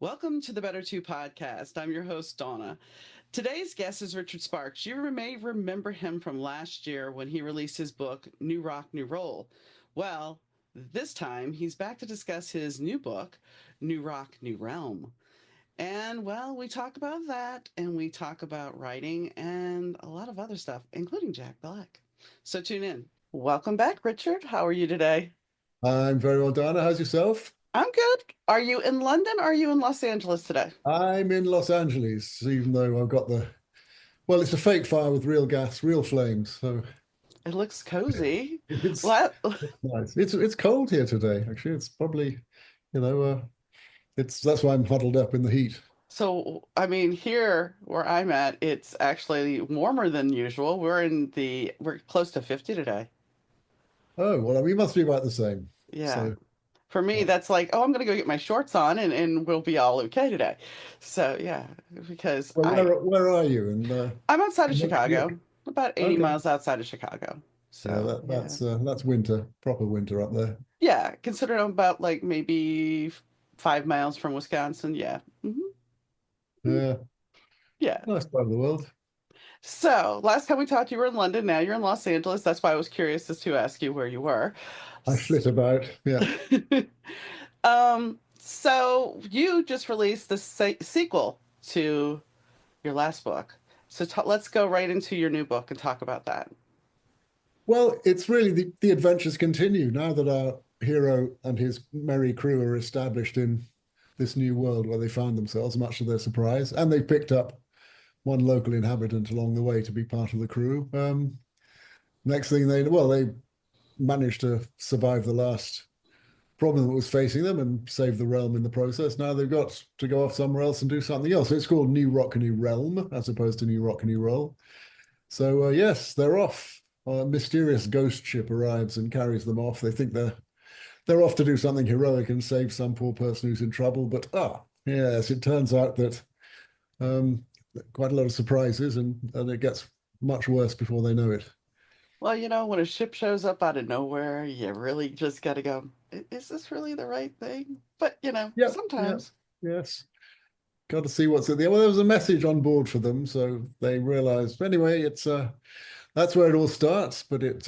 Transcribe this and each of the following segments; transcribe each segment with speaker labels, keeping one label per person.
Speaker 1: Welcome to the Better Two podcast. I'm your host, Donna. Today's guest is Richard Sparks. You may remember him from last year when he released his book, New Rock, New Roll. Well, this time he's back to discuss his new book, New Rock, New Realm. And well, we talk about that and we talk about writing and a lot of other stuff, including Jack Black. So tune in. Welcome back, Richard. How are you today?
Speaker 2: I'm very well, Donna. How's yourself?
Speaker 1: I'm good. Are you in London or are you in Los Angeles today?
Speaker 2: I'm in Los Angeles, even though I've got well, it's a fake fire with real gas, real flames. So
Speaker 1: It looks cozy.
Speaker 2: it's,
Speaker 1: Well,
Speaker 2: it's nice. It's cold here today, actually. It's probably, you know, that's why I'm huddled up in the heat.
Speaker 1: so I mean, here where I'm at, it's actually warmer than usual. We're close to 50 today.
Speaker 2: Oh, well, we must be about the same.
Speaker 1: Yeah.
Speaker 2: So,
Speaker 1: For me,
Speaker 2: uh,
Speaker 1: that's like, oh, I'm gonna go get my shorts on and we'll be all okay today. So yeah, because
Speaker 2: well, where are you?
Speaker 1: I'm outside of
Speaker 2: In what year?
Speaker 1: Chicago, about 80
Speaker 2: Okay.
Speaker 1: miles outside of Chicago.
Speaker 2: Yeah,
Speaker 1: So yeah.
Speaker 2: that's winter, proper winter up there.
Speaker 1: Yeah, considering I'm about like maybe 5 miles from Wisconsin. Yeah.
Speaker 2: Yeah,
Speaker 1: Yeah.
Speaker 2: nice part of the world.
Speaker 1: So, last time we talked, you were in London. Now you're in Los Angeles. That's why I was curious as to ask you where you were.
Speaker 2: I flit about. Yeah.
Speaker 1: So you just released the sequel to your last book. So let's go right into your new book and talk about that.
Speaker 2: Well, it's really the adventures continue now that our hero and his merry crew are established in this new world where they found themselves, much to their surprise, and they picked up one local inhabitant along the way to be part of the crew. Next thing they managed to survive the last problem that was facing them and save the realm in the process. Now they've got to go off somewhere else and do something else. So it's called New Rock, New Realm as opposed to New Rock, New Roll. So yes, they're off. A mysterious ghost ship arrives and carries them off. They think they're off to do something heroic and save some poor person who's in trouble. But yes, it turns out that um, quite a lot of surprises, and it gets much worse before they know it.
Speaker 1: Well, when a ship shows up out of nowhere, you really just got to go, Is this really the right thing?" But,
Speaker 2: Yep, yep,
Speaker 1: sometimes.
Speaker 2: yes. Got to see what's at the. Well, there was a message on board for them, so they realized. Anyway, it's that's where it all starts, but it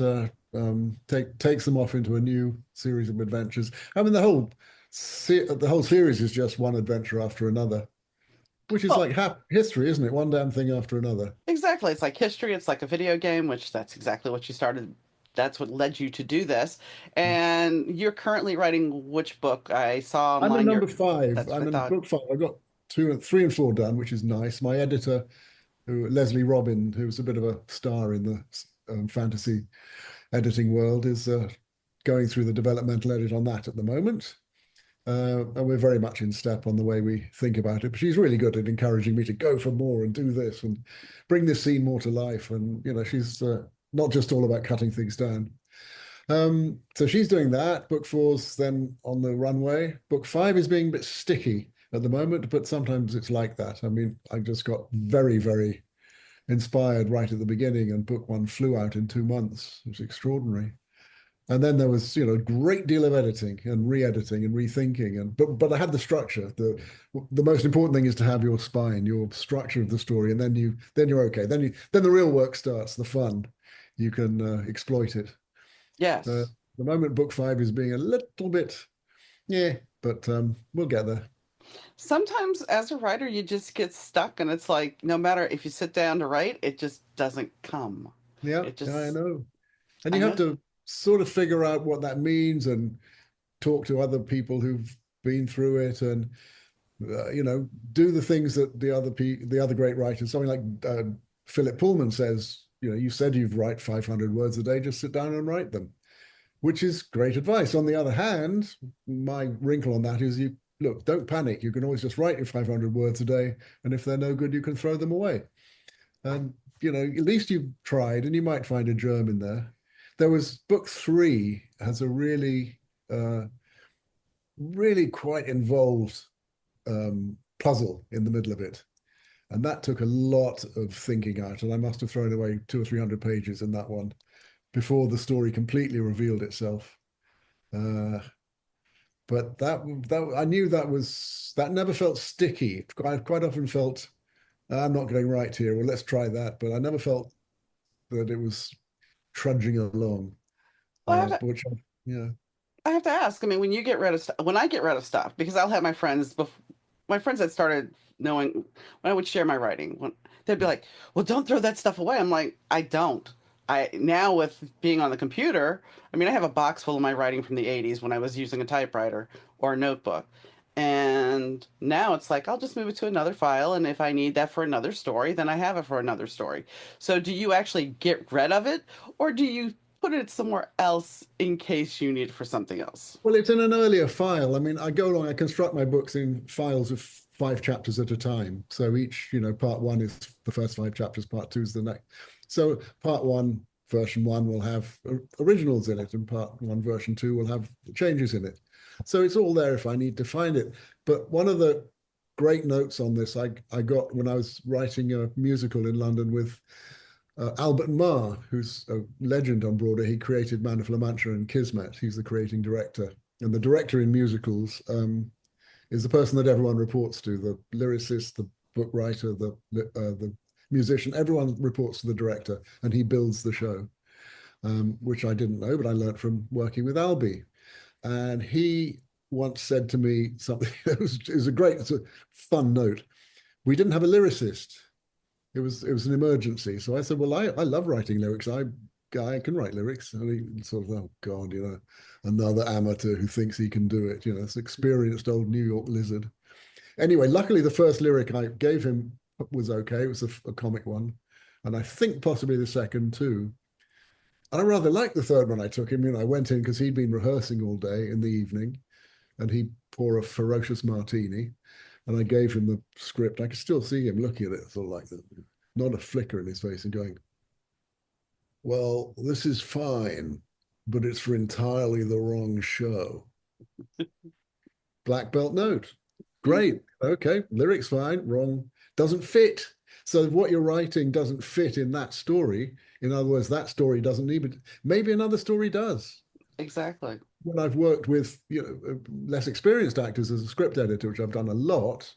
Speaker 2: takes them off into a new series of adventures. I mean, the whole series is just one adventure after another, which is
Speaker 1: Well,
Speaker 2: like history, isn't it? One damn thing after another.
Speaker 1: exactly. It's like history. It's like a video game, which that's exactly what you started. That's what led you to do this. And you're currently writing which book? I saw
Speaker 2: I'm in
Speaker 1: online.
Speaker 2: number five.
Speaker 1: That's what I
Speaker 2: I'm in
Speaker 1: thought.
Speaker 2: book five. I got two, three, and four done, which is nice. My editor, Leslie Robin, who's a bit of a star in the fantasy editing world, is going through the developmental edit on that at the moment. And we're very much in step on the way we think about it. But she's really good at encouraging me to go for more and do this and bring this scene more to life. And, she's not just all about cutting things down. So she's doing that. Book four's then on the runway. Book five is being a bit sticky at the moment, but sometimes it's like that. I mean, I just got very, very inspired right at the beginning, and book one flew out in 2 months. It was extraordinary. And then there was, a great deal of editing and re-editing and rethinking. But I had the structure. The most important thing is to have your spine, your structure of the story, and then you're okay. Then the real work starts, the fun. You can exploit it. Uh,
Speaker 1: Yes.
Speaker 2: the moment book five is being a little bit, yeah, but we'll get there.
Speaker 1: Sometimes as a writer, you just get stuck, and it's like no matter if you sit down to write, it just doesn't come.
Speaker 2: Yeah,
Speaker 1: It
Speaker 2: I
Speaker 1: just,
Speaker 2: know. And
Speaker 1: I
Speaker 2: you have
Speaker 1: know.
Speaker 2: to sort of figure out what that means and talk to other people who've been through it and do the things that the other great writers, something like Philip Pullman says, you said you've write 500 words a day, just sit down and write them, which is great advice. On the other hand, my wrinkle on that is, you look, don't panic. You can always just write your 500 words a day, and if they're no good, you can throw them away. And at least you've tried, and you might find a germ in there. There was book three has a uh, really quite involved puzzle in the middle of it. And that took a lot of thinking out. And I must have thrown away 200 or 300 pages in that one before the story completely revealed itself. Uh, But that I knew that never felt sticky. I quite often felt I'm not getting right here. Well, let's try that. But I never felt that it was trudging along.
Speaker 1: Well, I have to,
Speaker 2: Which yeah,
Speaker 1: I have to ask. I mean, when you get rid of stuff, when I get rid of stuff, because I'll have my friends, my friends that started knowing when I would share my writing, they'd be like, "Well, don't throw that stuff away." I'm like, I don't. I now with being on the computer, I mean, I have a box full of my writing from the '80s when I was using a typewriter or a notebook, and now it's like I'll just move it to another file, and if I need that for another story, then I have it for another story. So, do you actually get rid of it, or do you put it somewhere else in case you need it for something else?
Speaker 2: well, it's in an earlier file. I mean, I go along. I construct my books in files of 5 chapters at a time. So each, part one is the first 5 chapters. Part two is the next. So part one, version one, will have originals in it, and part one, version two, will have changes in it. So it's all there if I need to find it. But one of the great notes on this I got when I was writing a musical in London with Albert Marr, who's a legend on Broadway. He created Man of La Mancha and Kismet. He's the creating director. And the director in musicals is the person that everyone reports to, the lyricist, the book writer, the musician. Everyone reports to the director, and he builds the show, which I didn't know, but I learned from working with Albie. And he once said to me something that it's a fun note. We didn't have a lyricist. It was an emergency. So I said, well, I love writing lyrics. I can write lyrics. And he sort of, oh God, another amateur who thinks he can do it. This experienced old New York lizard. Anyway, luckily the first lyric I gave him was okay. It was a comic one. And I think possibly the second too. And I rather liked the third one I took him. I went in because he'd been rehearsing all day in the evening, and he'd pour a ferocious martini. And I gave him the script. I could still see him looking at it, sort of like that, not a flicker in his face, and going, well, this is fine, but it's for entirely the wrong show. Black belt note. Great. Okay. Lyrics fine. Wrong. Doesn't fit. So what you're writing doesn't fit in that story. In other words, that story doesn't need it. Maybe another story does.
Speaker 1: Exactly.
Speaker 2: When I've worked with less experienced actors as a script editor, which I've done a lot,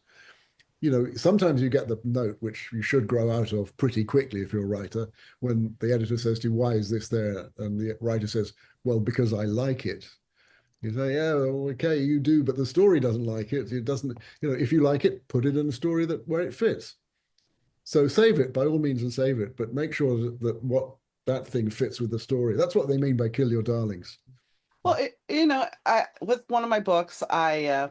Speaker 2: sometimes you get the note, which you should grow out of pretty quickly if you're a writer, when the editor says to you, why is this there? And the writer says, well, because I like it. You say, yeah, well, okay, you do, but the story doesn't like it. It doesn't, if you like it, put it in a story where it fits. So save it, by all means, and save it, but make sure that what that thing fits with the story. That's what they mean by kill your darlings.
Speaker 1: Well, I with one of my books, I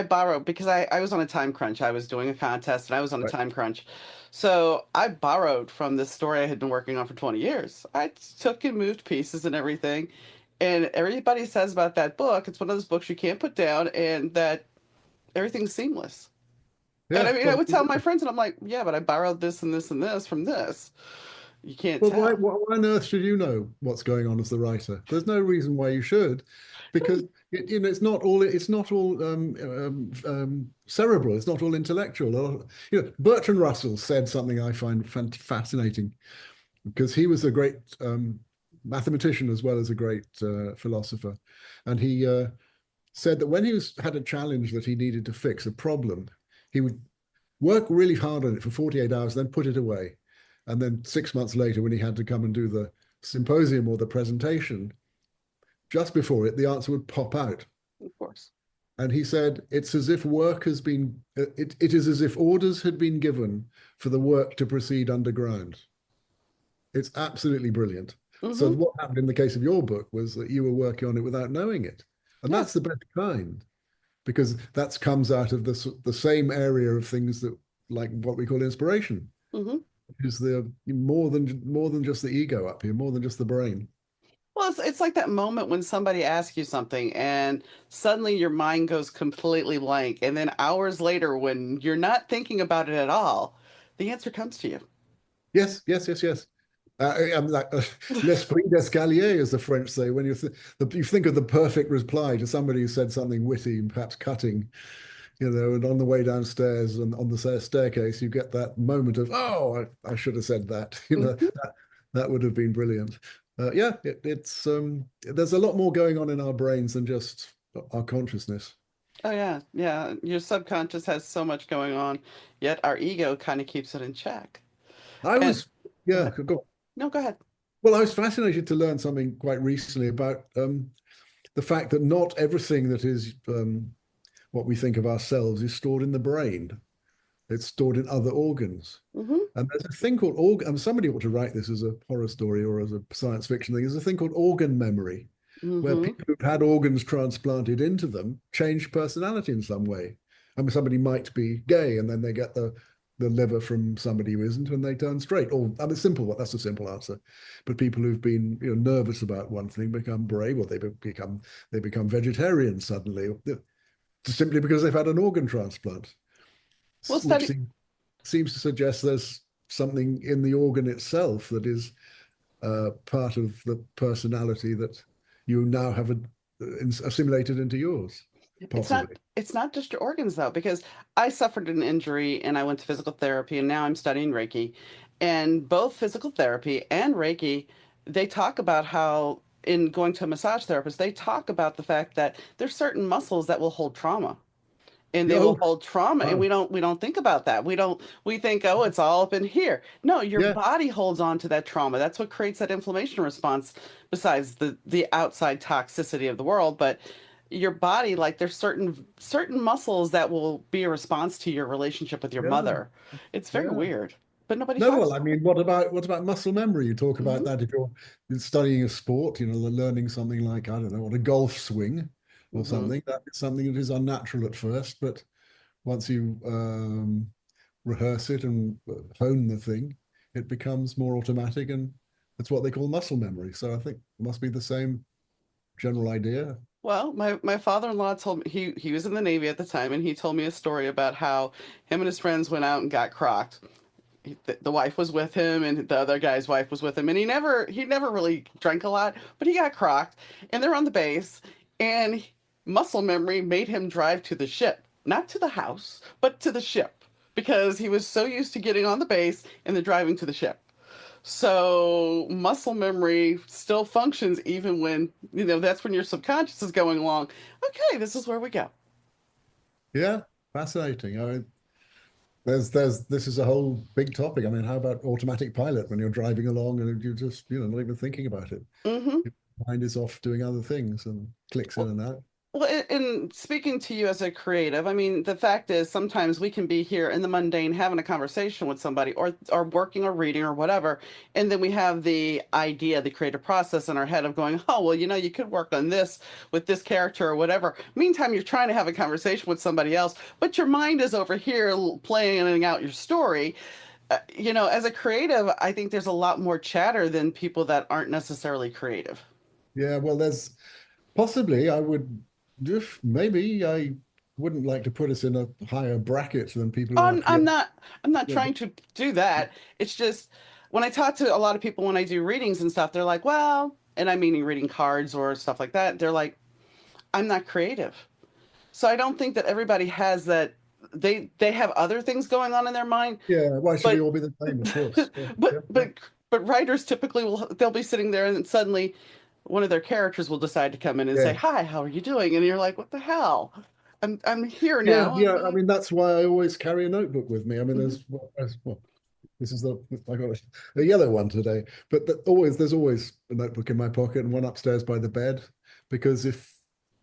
Speaker 1: borrowed because I was on a time crunch. I was doing a contest and I was on a
Speaker 2: Right.
Speaker 1: time crunch. So I borrowed from this story I had been working on for 20 years. I took and moved pieces and everything. And everybody says about that book, it's one of those books you can't put down and that everything's seamless. And I
Speaker 2: Yeah,
Speaker 1: mean, I
Speaker 2: well,
Speaker 1: would tell my friends, and I'm like, yeah, but I borrowed this and this and this from this. You can't
Speaker 2: well, why,
Speaker 1: tell.
Speaker 2: why on earth should you know what's going on as the writer? There's no reason why you should, because it's not all cerebral. It's not all intellectual. Bertrand Russell said something I find fascinating, because he was a great mathematician as well as a great philosopher, and he said that when had a challenge that he needed to fix a problem, he would work really hard on it for 48 hours, then put it away. And then 6 months later, when he had to come and do the symposium or the presentation, just before it, the answer would pop out.
Speaker 1: Of course.
Speaker 2: And he said, it's as if work has been, it is as if orders had been given for the work to proceed underground. It's absolutely brilliant. So
Speaker 1: Hmm.
Speaker 2: what happened in the case of your book was that you were working on it without knowing it. And
Speaker 1: Yeah.
Speaker 2: that's the best kind, because that comes out of the same area of things that, like what we call inspiration,
Speaker 1: Hmm.
Speaker 2: is the more than just the ego up here, more than just the brain.
Speaker 1: Well, it's like that moment when somebody asks you something and suddenly your mind goes completely blank. And then hours later, when you're not thinking about it at all, the answer comes to you.
Speaker 2: Yes, yes, yes, yes. I'm like l'esprit d'escalier, as the French say. When you think of the perfect reply to somebody who said something witty and perhaps cutting, and on the way downstairs and on the staircase, you get that moment of, oh, I should have said that.
Speaker 1: Mhm.
Speaker 2: That would have been brilliant. Yeah, it's there's a lot more going on in our brains than just our consciousness.
Speaker 1: Oh yeah, yeah. Your subconscious has so much going on, yet our ego kind of keeps it in check.
Speaker 2: I
Speaker 1: And
Speaker 2: was,
Speaker 1: go
Speaker 2: yeah,
Speaker 1: ahead.
Speaker 2: go.
Speaker 1: No, go ahead.
Speaker 2: Well, I was fascinated to learn something quite recently about the fact that not everything that is what we think of ourselves is stored in the brain. It's stored in other organs.
Speaker 1: Mm-hmm.
Speaker 2: And there's a thing called organ, and somebody ought to write this as a horror story or as a science fiction thing. There's a thing called organ memory, where
Speaker 1: Mm-hmm.
Speaker 2: people who've had organs transplanted into them change personality in some way. I mean, somebody might be gay and then they get the liver from somebody who isn't and they turn straight. Or I mean, simple. That's a simple answer. But people who've been nervous about one thing become brave, or they become vegetarians suddenly, simply because they've had an organ transplant,
Speaker 1: Well,
Speaker 2: which
Speaker 1: study.
Speaker 2: seems to suggest there's something in the organ itself that is part of the personality that you now have assimilated into yours,
Speaker 1: It's not.
Speaker 2: possibly.
Speaker 1: It's not just your organs though, because I suffered an injury and I went to physical therapy, and now I'm studying Reiki. And both physical therapy and Reiki, they talk about how in going to a massage therapist, they talk about the fact that there's certain muscles that will hold trauma. And they will
Speaker 2: Oh,
Speaker 1: hold trauma, and
Speaker 2: wow.
Speaker 1: we don't think about that. We think, oh, it's all up in here. No, your
Speaker 2: Yeah,
Speaker 1: body holds on to that trauma. That's what creates that inflammation response, besides the outside toxicity of the world. But your body, like, there's certain muscles that will be a response to your relationship with your
Speaker 2: yeah,
Speaker 1: mother. It's very
Speaker 2: yeah.
Speaker 1: weird, but nobody
Speaker 2: No, well,
Speaker 1: talks.
Speaker 2: I mean, what about muscle memory? You talk about
Speaker 1: Hmm.
Speaker 2: that if you're studying a sport, learning something like, I don't know, what a golf swing or
Speaker 1: Hmm.
Speaker 2: something. That is something that is unnatural at first, but once you rehearse it and hone the thing, it becomes more automatic, and it's what they call muscle memory. So I think it must be the same general idea.
Speaker 1: Well, my father-in-law told me he was in the Navy at the time, and he told me a story about how him and his friends went out and got crocked. The wife was with him, and the other guy's wife was with him, and he never really drank a lot, but he got crocked, and they're on the base, and muscle memory made him drive to the ship, not to the house, but to the ship, because he was so used to getting on the base and then driving to the ship. So muscle memory still functions even when, that's when your subconscious is going along. Okay, this is where we go.
Speaker 2: Yeah, fascinating. I mean, there's this is a whole big topic. I mean, how about automatic pilot when you're driving along and you just, not even thinking about it.
Speaker 1: Hmm.
Speaker 2: Your mind is off doing other things and clicks in and out.
Speaker 1: Well, in speaking to you as a creative, I mean, the fact is sometimes we can be here in the mundane having a conversation with somebody or working or reading or whatever, and then we have the idea, the creative process in our head of going, oh, well, you could work on this with this character or whatever. Meantime, you're trying to have a conversation with somebody else, but your mind is over here playing out your story. As a creative, I think there's a lot more chatter than people that aren't necessarily creative.
Speaker 2: Yeah, well, there's possibly I would if maybe I wouldn't like to put us in a higher bracket than people who are
Speaker 1: I'm, I'm
Speaker 2: creative.
Speaker 1: not I'm not
Speaker 2: Yeah, but
Speaker 1: trying to do that. It's just when I talk to a lot of people when I do readings and stuff, they're like, well, and I'm meaning reading cards or stuff like that. They're like, I'm not creative. So I don't think that everybody has that. They have other things going on in their mind,
Speaker 2: yeah, why should we
Speaker 1: but
Speaker 2: all be the same? Of course. Yeah, yeah,
Speaker 1: but
Speaker 2: yeah.
Speaker 1: but but writers typically they'll be sitting there and then suddenly one of their characters will decide to come in and say,
Speaker 2: Yeah.
Speaker 1: "Hi, how are you doing?" And you're like, "What the hell? I'm here
Speaker 2: Yeah,
Speaker 1: now."
Speaker 2: yeah. I mean, that's why I always carry a notebook with me. I mean,
Speaker 1: Mhm.
Speaker 2: well, this is I got a yellow one today, but there's always a notebook in my pocket and one upstairs by the bed, because if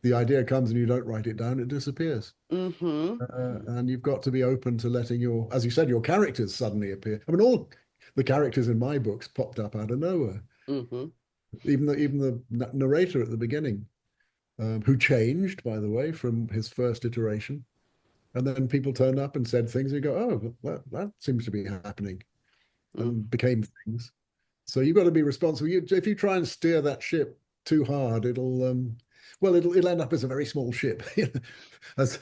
Speaker 2: the idea comes and you don't write it down, it disappears.
Speaker 1: Mhm.
Speaker 2: And you've got to be open to letting as you said, your characters suddenly appear. I mean, all the characters in my books popped up out of nowhere.
Speaker 1: Mhm.
Speaker 2: Even the narrator at the beginning, who changed, by the way, from his first iteration. And then people turned up and said things, and you go, oh, that seems to be happening,
Speaker 1: Mhm.
Speaker 2: and became things. So you've got to be responsible. If you try and steer that ship too hard, it'll end up as a very small ship, as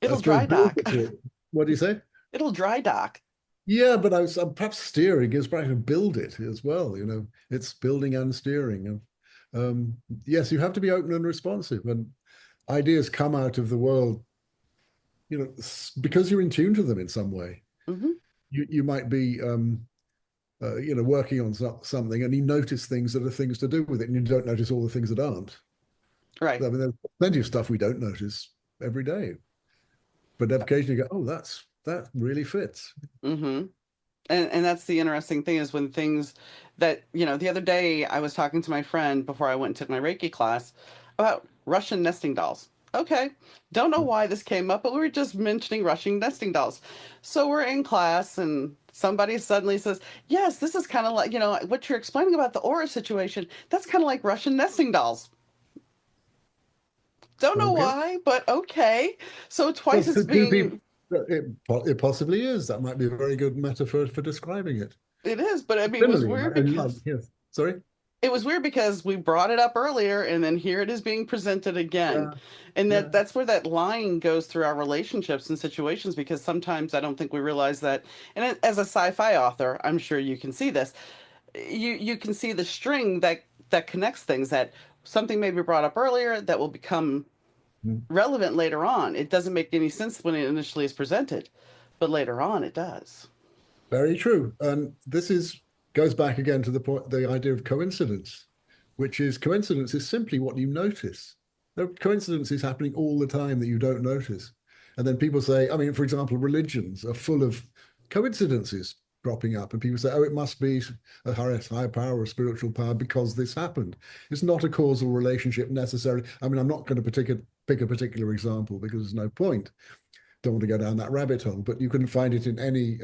Speaker 1: It'll
Speaker 2: as George
Speaker 1: dry
Speaker 2: Builder
Speaker 1: dock.
Speaker 2: thought. What do you say?
Speaker 1: It'll dry dock.
Speaker 2: Yeah, but I'm perhaps steering is trying to build it as well. It's building and steering. And yes, you have to be open and responsive, and ideas come out of the world, because you're in tune to them in some way.
Speaker 1: Mhm.
Speaker 2: You might be, working on something, and you notice things that are things to do with it, and you don't notice all the things that aren't.
Speaker 1: Right.
Speaker 2: I mean, there's plenty of stuff we don't notice every day, but occasionally you go, oh, that really fits.
Speaker 1: Mm-hmm. And that's the interesting thing is when things that, the other day I was talking to my friend before I went and took my Reiki class about Russian nesting dolls. Okay. Don't know why this came up, but we were just mentioning Russian nesting dolls. So we're in class and somebody suddenly says, "Yes, this is kind of like, what you're explaining about the aura situation. That's kind of like Russian nesting dolls." Don't know
Speaker 2: Okay.
Speaker 1: why, but okay. So
Speaker 2: Well,
Speaker 1: twice it's
Speaker 2: to two people,
Speaker 1: being
Speaker 2: it possibly is. That might be a very good metaphor for describing it.
Speaker 1: it is, but I mean, it was
Speaker 2: Similarly,
Speaker 1: weird
Speaker 2: and love,
Speaker 1: because
Speaker 2: yes. Sorry.
Speaker 1: it was weird because we brought it up earlier and then here it is being presented again.
Speaker 2: Yeah,
Speaker 1: And
Speaker 2: yeah.
Speaker 1: that's where that line goes through our relationships and situations because sometimes I don't think we realize that. And as a sci-fi author, I'm sure you can see this. You can see the string that connects things that something may be brought up earlier that will become
Speaker 2: Mm.
Speaker 1: relevant later on. It doesn't make any sense when it initially is presented, but later on it does.
Speaker 2: Very true. And this is goes back again to the point, the idea of coincidence, which is coincidence is simply what you notice. There are coincidences happening all the time that you don't notice. And then people say, I mean, for example, religions are full of coincidences cropping up, and people say, oh, it must be a higher power or spiritual power because this happened. It's not a causal relationship necessarily. I mean, I'm not going to pick a particular example because there's no point, don't want to go down that rabbit hole, but you can find it in any,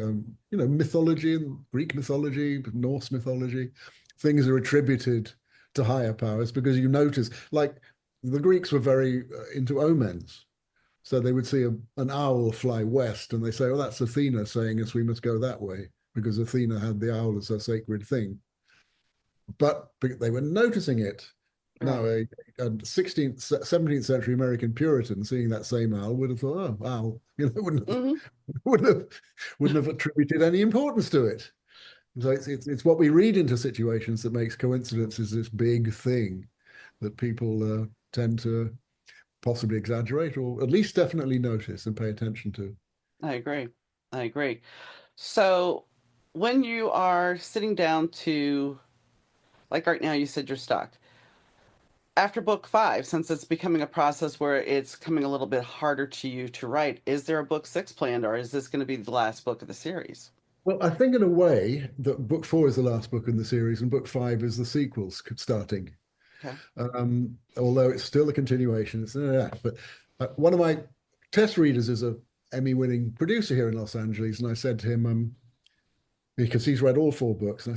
Speaker 2: mythology, Greek mythology, Norse mythology. Things are attributed to higher powers because you notice, like the Greeks were very into omens. So they would see an owl fly west and they say, oh, that's Athena saying us we must go that way because Athena had the owl as a sacred thing. But they were noticing it. Now,
Speaker 1: Right.
Speaker 2: a 16th, 17th century American Puritan seeing that same owl would have thought, oh, owl, wouldn't have,
Speaker 1: Hmm.
Speaker 2: wouldn't have, wouldn't have attributed any importance to it. So it's what we read into situations that makes coincidences this big thing that people tend to possibly exaggerate or at least definitely notice and pay attention to.
Speaker 1: I agree. I agree. So when you are sitting down to, like right now, you said you're stuck. After book five, since it's becoming a process where it's coming a little bit harder to you to write, is there a book six planned or is this going to be the last book of the series?
Speaker 2: Well, I think in a way that book four is the last book in the series and book five is the sequels starting.
Speaker 1: Okay.
Speaker 2: Although it's still a continuation. But one of my test readers is a Emmy-winning producer here in Los Angeles, and I said to him, because he's read all four books, and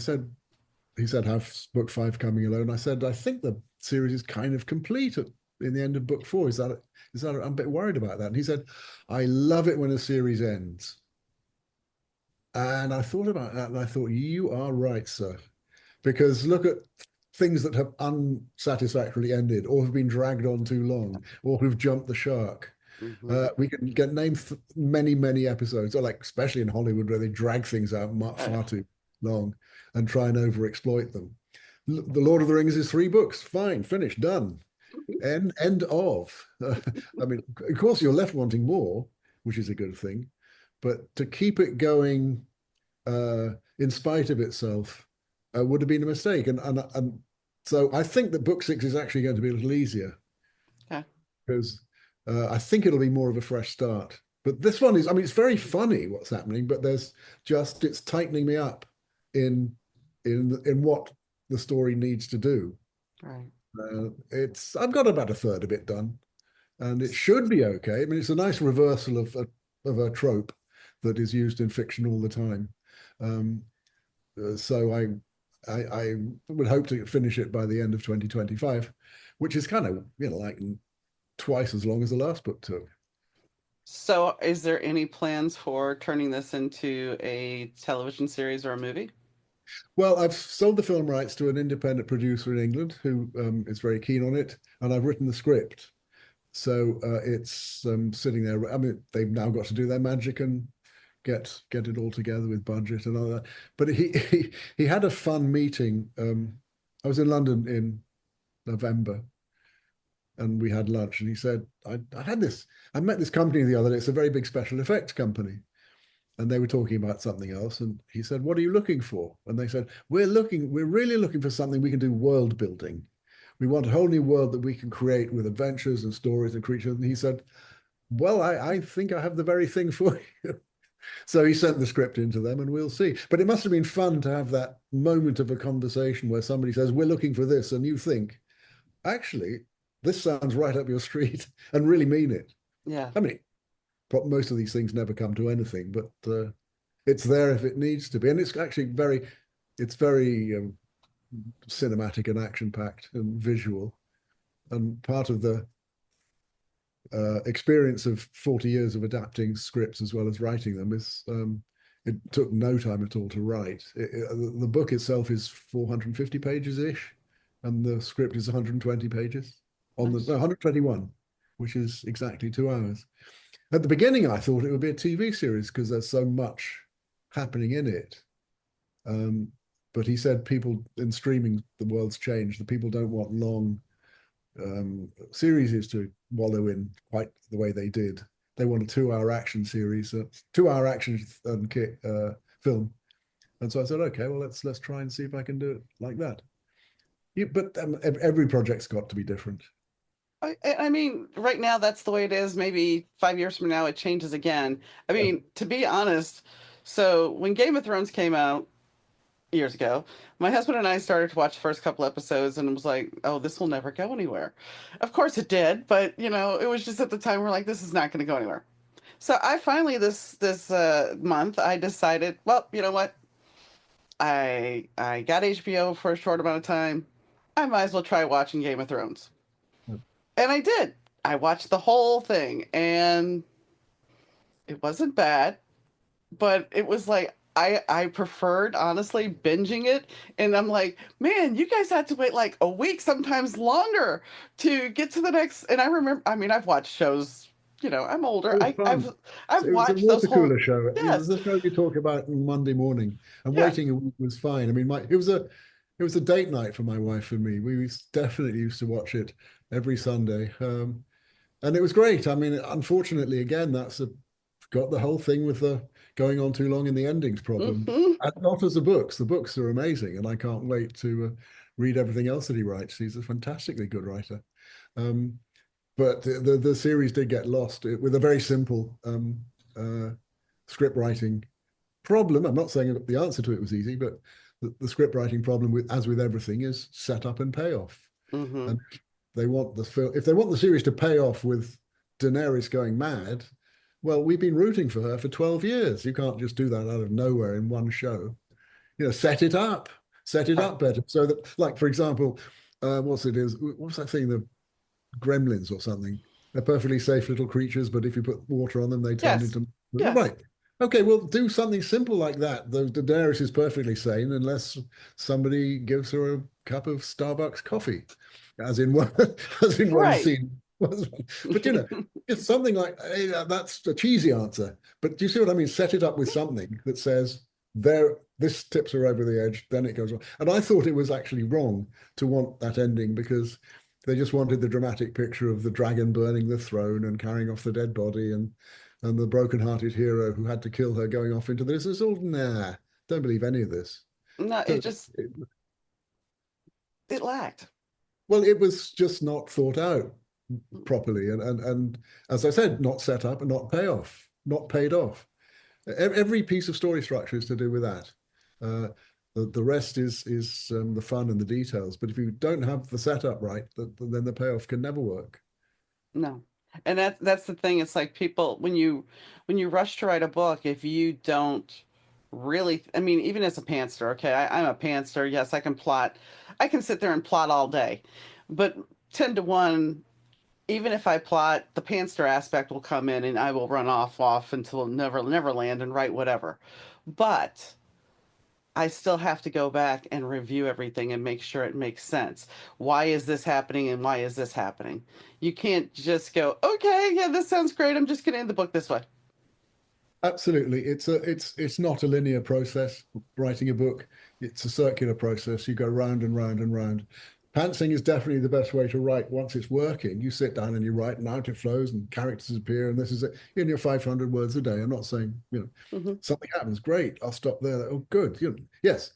Speaker 2: he said, "Have book five coming alone?" I said, "I think the series is kind of complete in the end of book four. Is that? I'm a bit worried about that." And he said, "I love it when a series ends." And I thought about that, and I thought, "You are right, sir." Because look at things that have unsatisfactorily ended or have been dragged on too long or who've jumped the shark.
Speaker 1: Hmm.
Speaker 2: We can get named many, many episodes, or like especially in Hollywood where they drag things out
Speaker 1: Oh,
Speaker 2: far too long and try and overexploit them. The Lord of the Rings is three books. Fine, finished, done. End of. I mean, of course, you're left wanting more, which is a good thing, but to keep it going in spite of itself would have been a mistake. And so I think that book six is actually going to be a little easier
Speaker 1: okay.
Speaker 2: because I think it'll be more of a fresh start. But this one is, I mean, it's very funny what's happening, but it's tightening me up in in what the story needs to do.
Speaker 1: Right.
Speaker 2: It's I've got about a third of it done, and it should be okay. I mean, it's a nice reversal of a trope that is used in fiction all the time. Um, so I would hope to finish it by the end of , which is kind of like twice as long as the last book took.
Speaker 1: So is there any plans for turning this into a television series or a movie?
Speaker 2: Well, I've sold the film rights to an independent producer in England who is very keen on it, and I've written the script. So it's sitting there. I mean, they've now got to do their magic and get it all together with budget and all that. But he had a fun meeting. I was in London in November, and we had lunch, and he said, I met this company the other day. It's a very big special effects company." And they were talking about something else. And he said, "What are you looking for?" And they said, we're really looking for something we can do world building. We want a whole new world that we can create with adventures and stories and creatures. And he said, well, I think I have the very thing for you. So he sent the script into them and we'll see. But it must have been fun to have that moment of a conversation where somebody says, we're looking for this. And you think, actually, this sounds right up your street and really mean it.
Speaker 1: Yeah.
Speaker 2: I mean, most of these things never come to anything, but it's there if it needs to be. And it's actually it's very cinematic and action packed and visual. And part of the experience of 40 years of adapting scripts as well as writing them is it took no time at all to write. The book itself is 450 pages ish, and the script is 120 pages on the
Speaker 1: Nice.
Speaker 2: 121, which is exactly 2 hours. At the beginning, I thought it would be a TV series because there's so much happening in it. But he said people in streaming, the world's changed. The people don't want long series to wallow in quite the way they did. They want a 2 hour action series, 2 hour action film. And so I said, okay, well, let's try and see if I can do it like that. But every project's got to be different.
Speaker 1: I mean, right now that's the way it is. Maybe 5 years from now it changes again. I
Speaker 2: Yeah.
Speaker 1: mean, to be honest, so when Game of Thrones came out years ago, my husband and I started to watch the first couple episodes and it was like, oh, this will never go anywhere. Of course it did, but it was just at the time we're like, this is not going to go anywhere. So I finally this month I decided, well, you know what? I got HBO for a short amount of time. I might as well try watching Game of Thrones. And I did. I watched the whole thing and it wasn't bad, but it was like I preferred honestly binging it, and I'm like, man, you guys had to wait like a week, sometimes longer, to get to the next. And I remember, I mean, I've watched shows. I'm older.
Speaker 2: It was
Speaker 1: I've
Speaker 2: fun.
Speaker 1: I've
Speaker 2: It was a
Speaker 1: watched those
Speaker 2: water
Speaker 1: whole.
Speaker 2: cooler show. It was
Speaker 1: Yes,
Speaker 2: the show you talk about on Monday morning, and
Speaker 1: yeah.
Speaker 2: waiting a week was fine. I mean, it was a date night for my wife and me. Definitely used to watch it every Sunday, and it was great. I mean, unfortunately, again, got the whole thing with the going on too long in the endings problem.
Speaker 1: Hmm.
Speaker 2: And not as the books. The books are amazing, and I can't wait to read everything else that he writes. He's a fantastically good writer. Um, but the series did get lost with a very simple script writing problem. I'm not saying the answer to it was easy, but the script writing problem, as with everything, is set up and payoff.
Speaker 1: Hmm.
Speaker 2: And if they want the series to pay off with Daenerys going mad, well, we've been rooting for her for 12 years. You can't just do that out of nowhere in one show. Set it
Speaker 1: Right.
Speaker 2: up better. So that, like, for example, what's that thing? The gremlins or something. They're perfectly safe little creatures, but if you put water on them, they turn
Speaker 1: Yes.
Speaker 2: into
Speaker 1: Yes.
Speaker 2: right. Okay, well, do something simple like that. The Daenerys is perfectly sane unless somebody gives her a cup of Starbucks coffee, as in one, as in one
Speaker 1: Right.
Speaker 2: scene. But it's something like that's a cheesy answer. But do you see what I mean? Set it up with something that says this tips her over the edge, then it goes on. And I thought it was actually wrong to want that ending because they just wanted the dramatic picture of the dragon burning the throne and carrying off the dead body and the broken-hearted hero who had to kill her going off into this. It's all nah. Don't believe any of this.
Speaker 1: No,
Speaker 2: So
Speaker 1: it lacked.
Speaker 2: well, it was just not thought out properly, and as I said, not set up and not paid off. Every piece of story structure is to do with that. Uh, the rest is the fun and the details. But if you don't have the setup right, then the payoff can never work.
Speaker 1: No. And that's the thing. It's like people when you rush to write a book, if you don't really, I mean, even as a pantser, okay, I'm a pantser. Yes, I can plot. I can sit there and plot all day. But 10 to 1, even if I plot, the pantser aspect will come in and I will run off until never land and write whatever. But I still have to go back and review everything and make sure it makes sense. Why is this happening and why is this happening? You can't just go, okay, yeah, this sounds great. I'm just going to end the book this way.
Speaker 2: Absolutely. It's not a linear process writing a book. It's a circular process. You go round and round and round. Pantsing is definitely the best way to write once it's working. You sit down and you write and out it flows and characters appear and this is it. In your 500 words a day. I'm not saying,
Speaker 1: Hmm.
Speaker 2: something happens. Great. I'll stop there. Oh, good. Yes.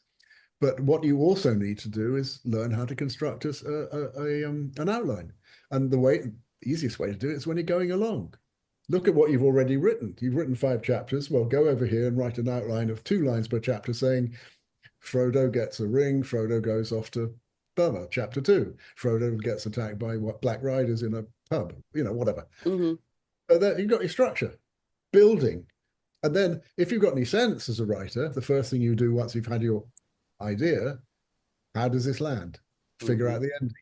Speaker 2: But what you also need to do is learn how to construct an outline. And the easiest way to do it is when you're going along. Look at what you've already written. You've written 5 chapters. Well, go over here and write an outline of 2 lines per chapter saying, Frodo gets a ring, Frodo goes off to Burma, chapter 2. Frodo gets attacked by Black Riders in a pub, whatever.
Speaker 1: Hmm.
Speaker 2: So there you've got your structure, building. And then if you've got any sense as a writer, the first thing you do once you've had your idea, how does this land? Figure
Speaker 1: Hmm.
Speaker 2: out the ending.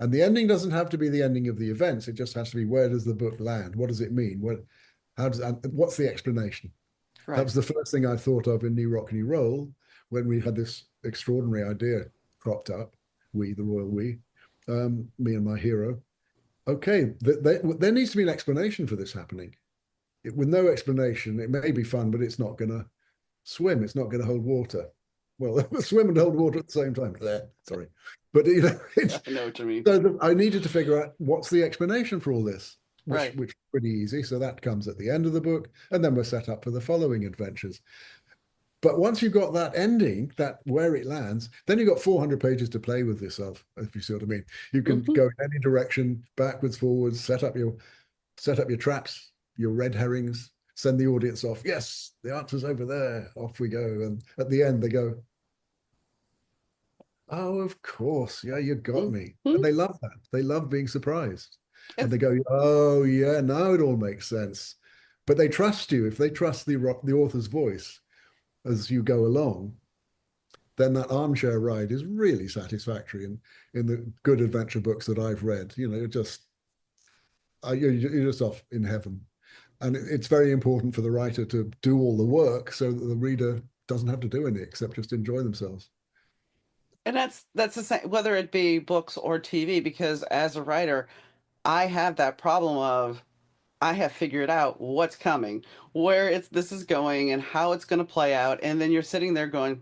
Speaker 2: And the ending doesn't have to be the ending of the events. It just has to be, where does the book land? What does it mean? What's the explanation? That
Speaker 1: Right.
Speaker 2: was the first thing I thought of in New Rock, New Roll when we had this extraordinary idea cropped up. We, the royal we, me and my hero. Okay, there needs to be an explanation for this happening. With no explanation, it may be fun, but it's not going to swim. It's not going to hold water. Well, swim and hold water at the same time. Sorry, but
Speaker 1: I know what you mean.
Speaker 2: so I needed to figure out what's the explanation for all this,
Speaker 1: Right.
Speaker 2: which is pretty easy. So that comes at the end of the book, and then we're set up for the following adventures. But once you've got that ending, that where it lands, then you've got 400 pages to play with yourself, if you see what I mean. You can
Speaker 1: Hmm.
Speaker 2: go in any direction, backwards, forwards, set up your traps, your red herrings, send the audience off. Yes, the answer's over there. Off we go. And at the end, they go, oh, of course. Yeah, you got me.
Speaker 1: Hmm.
Speaker 2: And they love that. They love being surprised. And
Speaker 1: It's,
Speaker 2: they go, oh, yeah, now it all makes sense. But they trust you. If they trust the author's voice as you go along, then that armchair ride is really satisfactory. And in the good adventure books that I've read, you're just off in heaven. And it's very important for the writer to do all the work so that the reader doesn't have to do any except just enjoy themselves.
Speaker 1: and that's the same whether it be books or TV, because as a writer, I have that problem of I have figured out what's coming, where it's this is going, and how it's going to play out, and then you're sitting there going,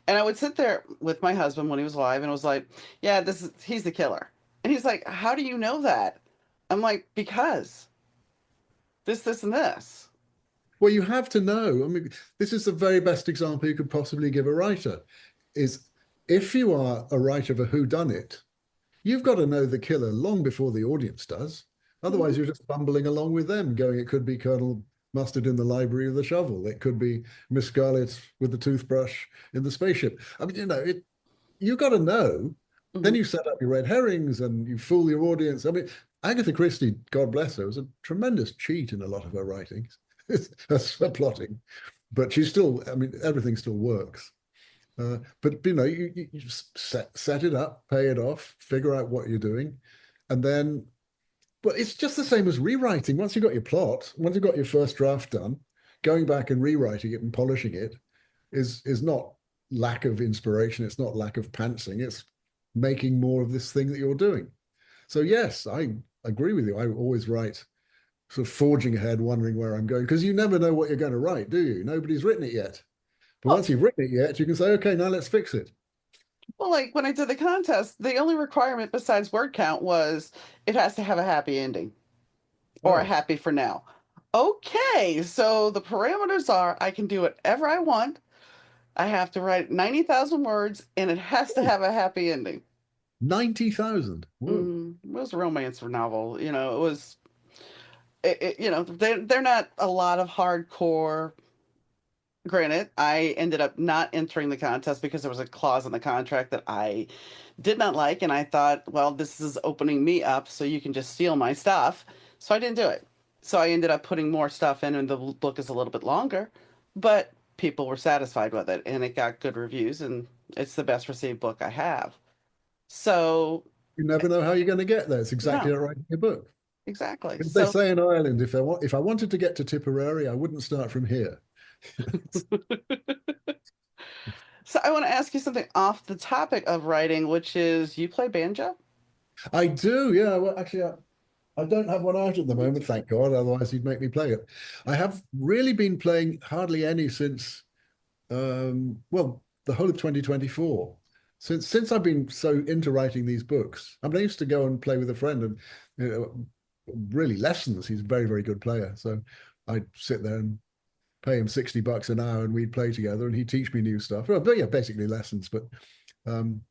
Speaker 1: and I would sit there with my husband when he was alive, and it was like, yeah, this is he's the killer, and he's like, how do you know that? I'm like, because this, and this.
Speaker 2: Well, you have to know. I mean, this is the very best example you could possibly give a writer is if you are a writer of a whodunit, you've got to know the killer long before the audience does.
Speaker 1: Mhm.
Speaker 2: Otherwise, you're just bumbling along with them, going, it could be Colonel Mustard in the library with the shovel. It could be Miss Scarlet with the toothbrush in the spaceship. I mean, you got to know. Then
Speaker 1: Mhm.
Speaker 2: you set up your red herrings and you fool your audience. I mean, Agatha Christie, God bless her, was a tremendous cheat in a lot of her writings. That's her plotting, but she's still. I mean, everything still works. But you just set it up, pay it off, figure out what you're doing, and then. But it's just the same as rewriting. Once you've got your plot, once you've got your first draft done, going back and rewriting it and polishing it is not lack of inspiration. It's not lack of pantsing. It's making more of this thing that you're doing. So yes, I agree with you. I always write sort of forging ahead, wondering where I'm going, because you never know what you're going to write, do you? Nobody's written it yet. But
Speaker 1: Well,
Speaker 2: once you've written it yet, you can say, okay, now let's fix it.
Speaker 1: well, like when I did the contest, the only requirement besides word count was it has to have a happy ending or a
Speaker 2: Oh,
Speaker 1: happy for now. Okay, so the parameters are I can do whatever I want. I have to write 90,000 words and it has to have a happy ending.
Speaker 2: 90,000. Whoa.
Speaker 1: It was a romance novel. It was, they're not a lot of hardcore. Granted, I ended up not entering the contest because there was a clause in the contract that I did not like, and I thought, well, this is opening me up so you can just steal my stuff. So I didn't do it. So I ended up putting more stuff in, and the book is a little bit longer, but people were satisfied with it, and it got good reviews, and it's the best received book I have. So,
Speaker 2: You never know how you're going to get there. It's exactly
Speaker 1: no,
Speaker 2: like writing a book.
Speaker 1: exactly.
Speaker 2: As they
Speaker 1: So,
Speaker 2: say in Ireland, if I wanted to get to Tipperary, I wouldn't start from here.
Speaker 1: so I want to ask you something off the topic of writing, which is you play banjo?
Speaker 2: I do, yeah. Well, actually, I don't have one out at the moment, thank God. Otherwise, you'd make me play it. I have really been playing hardly any since, well, the whole of 2024. Since I've been so into writing these books, I mean, I used to go and play with a friend and really lessons. He's a very, very good player. So I'd sit there and pay him $60 an hour and we'd play together and he'd teach me new stuff. Well, but yeah, basically lessons, but um,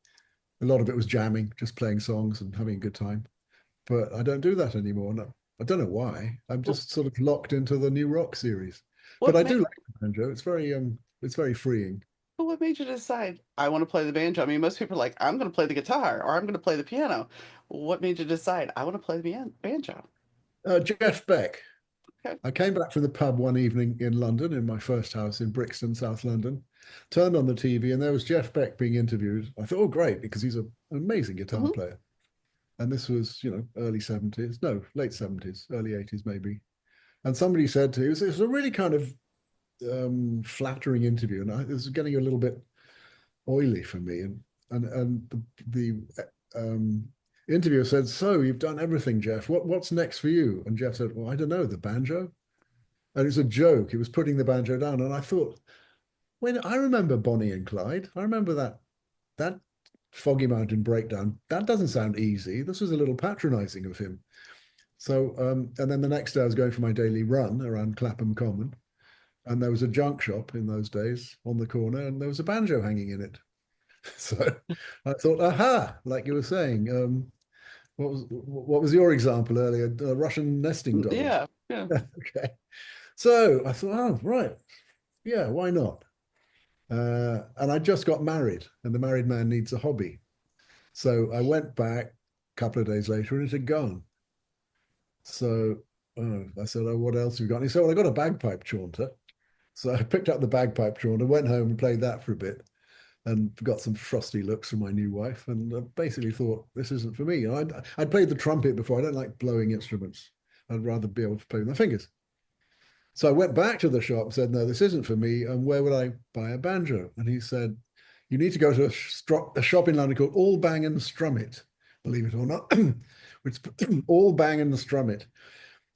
Speaker 2: a lot of it was jamming, just playing songs and having a good time. But I don't do that anymore. No, I don't know why. I'm
Speaker 1: Well,
Speaker 2: just sort of locked into the new rock series. But
Speaker 1: what
Speaker 2: I
Speaker 1: made
Speaker 2: do like the banjo. It's very freeing.
Speaker 1: what made you decide I want to play the banjo? I mean, most people are like, I'm going to play the guitar or I'm going to play the piano. What made you decide I want to play the banjo?
Speaker 2: Jeff Beck.
Speaker 1: Okay.
Speaker 2: I came back from the pub one evening in London, in my first house in Brixton, South London, turned on the TV, and there was Jeff Beck being interviewed. I thought, oh, great, because he's an amazing guitar
Speaker 1: Hmm.
Speaker 2: player. And this was, early 70s, no, late 70s, early 80s, maybe. And somebody said to him, it was a really kind of flattering interview, and it was getting a little bit oily for me. And the interviewer said, "So you've done everything, Jeff. What's next for you?" And Jeff said, "Well, I don't know, the banjo." And it's a joke. He was putting the banjo down, and I thought, when I remember Bonnie and Clyde, I remember that Foggy Mountain breakdown. That doesn't sound easy. This was a little patronizing of him. So, and then the next day I was going for my daily run around Clapham Common, and there was a junk shop in those days on the corner, and there was a banjo hanging in it. So I thought, aha, like you were saying, what was your example earlier? Russian nesting dolls.
Speaker 1: Yeah, yeah.
Speaker 2: Okay. So I thought, oh, right. Yeah, why not? And I just got married, and the married man needs a hobby. So I went back a couple of days later, and it had gone. So I said, oh, what else have you got? And he said, well, I got a bagpipe chaunter. So I picked up the bagpipe chaunter, went home and played that for a bit, and got some frosty looks from my new wife, and basically thought, this isn't for me. I'd played the trumpet before. I don't like blowing instruments. I'd rather be able to play with my fingers. So I went back to the shop and said, no, this isn't for me. And where would I buy a banjo? And he said, you need to go to a shop in London called All Bang and Strum It, believe it or not. It's All Bang and Strum It.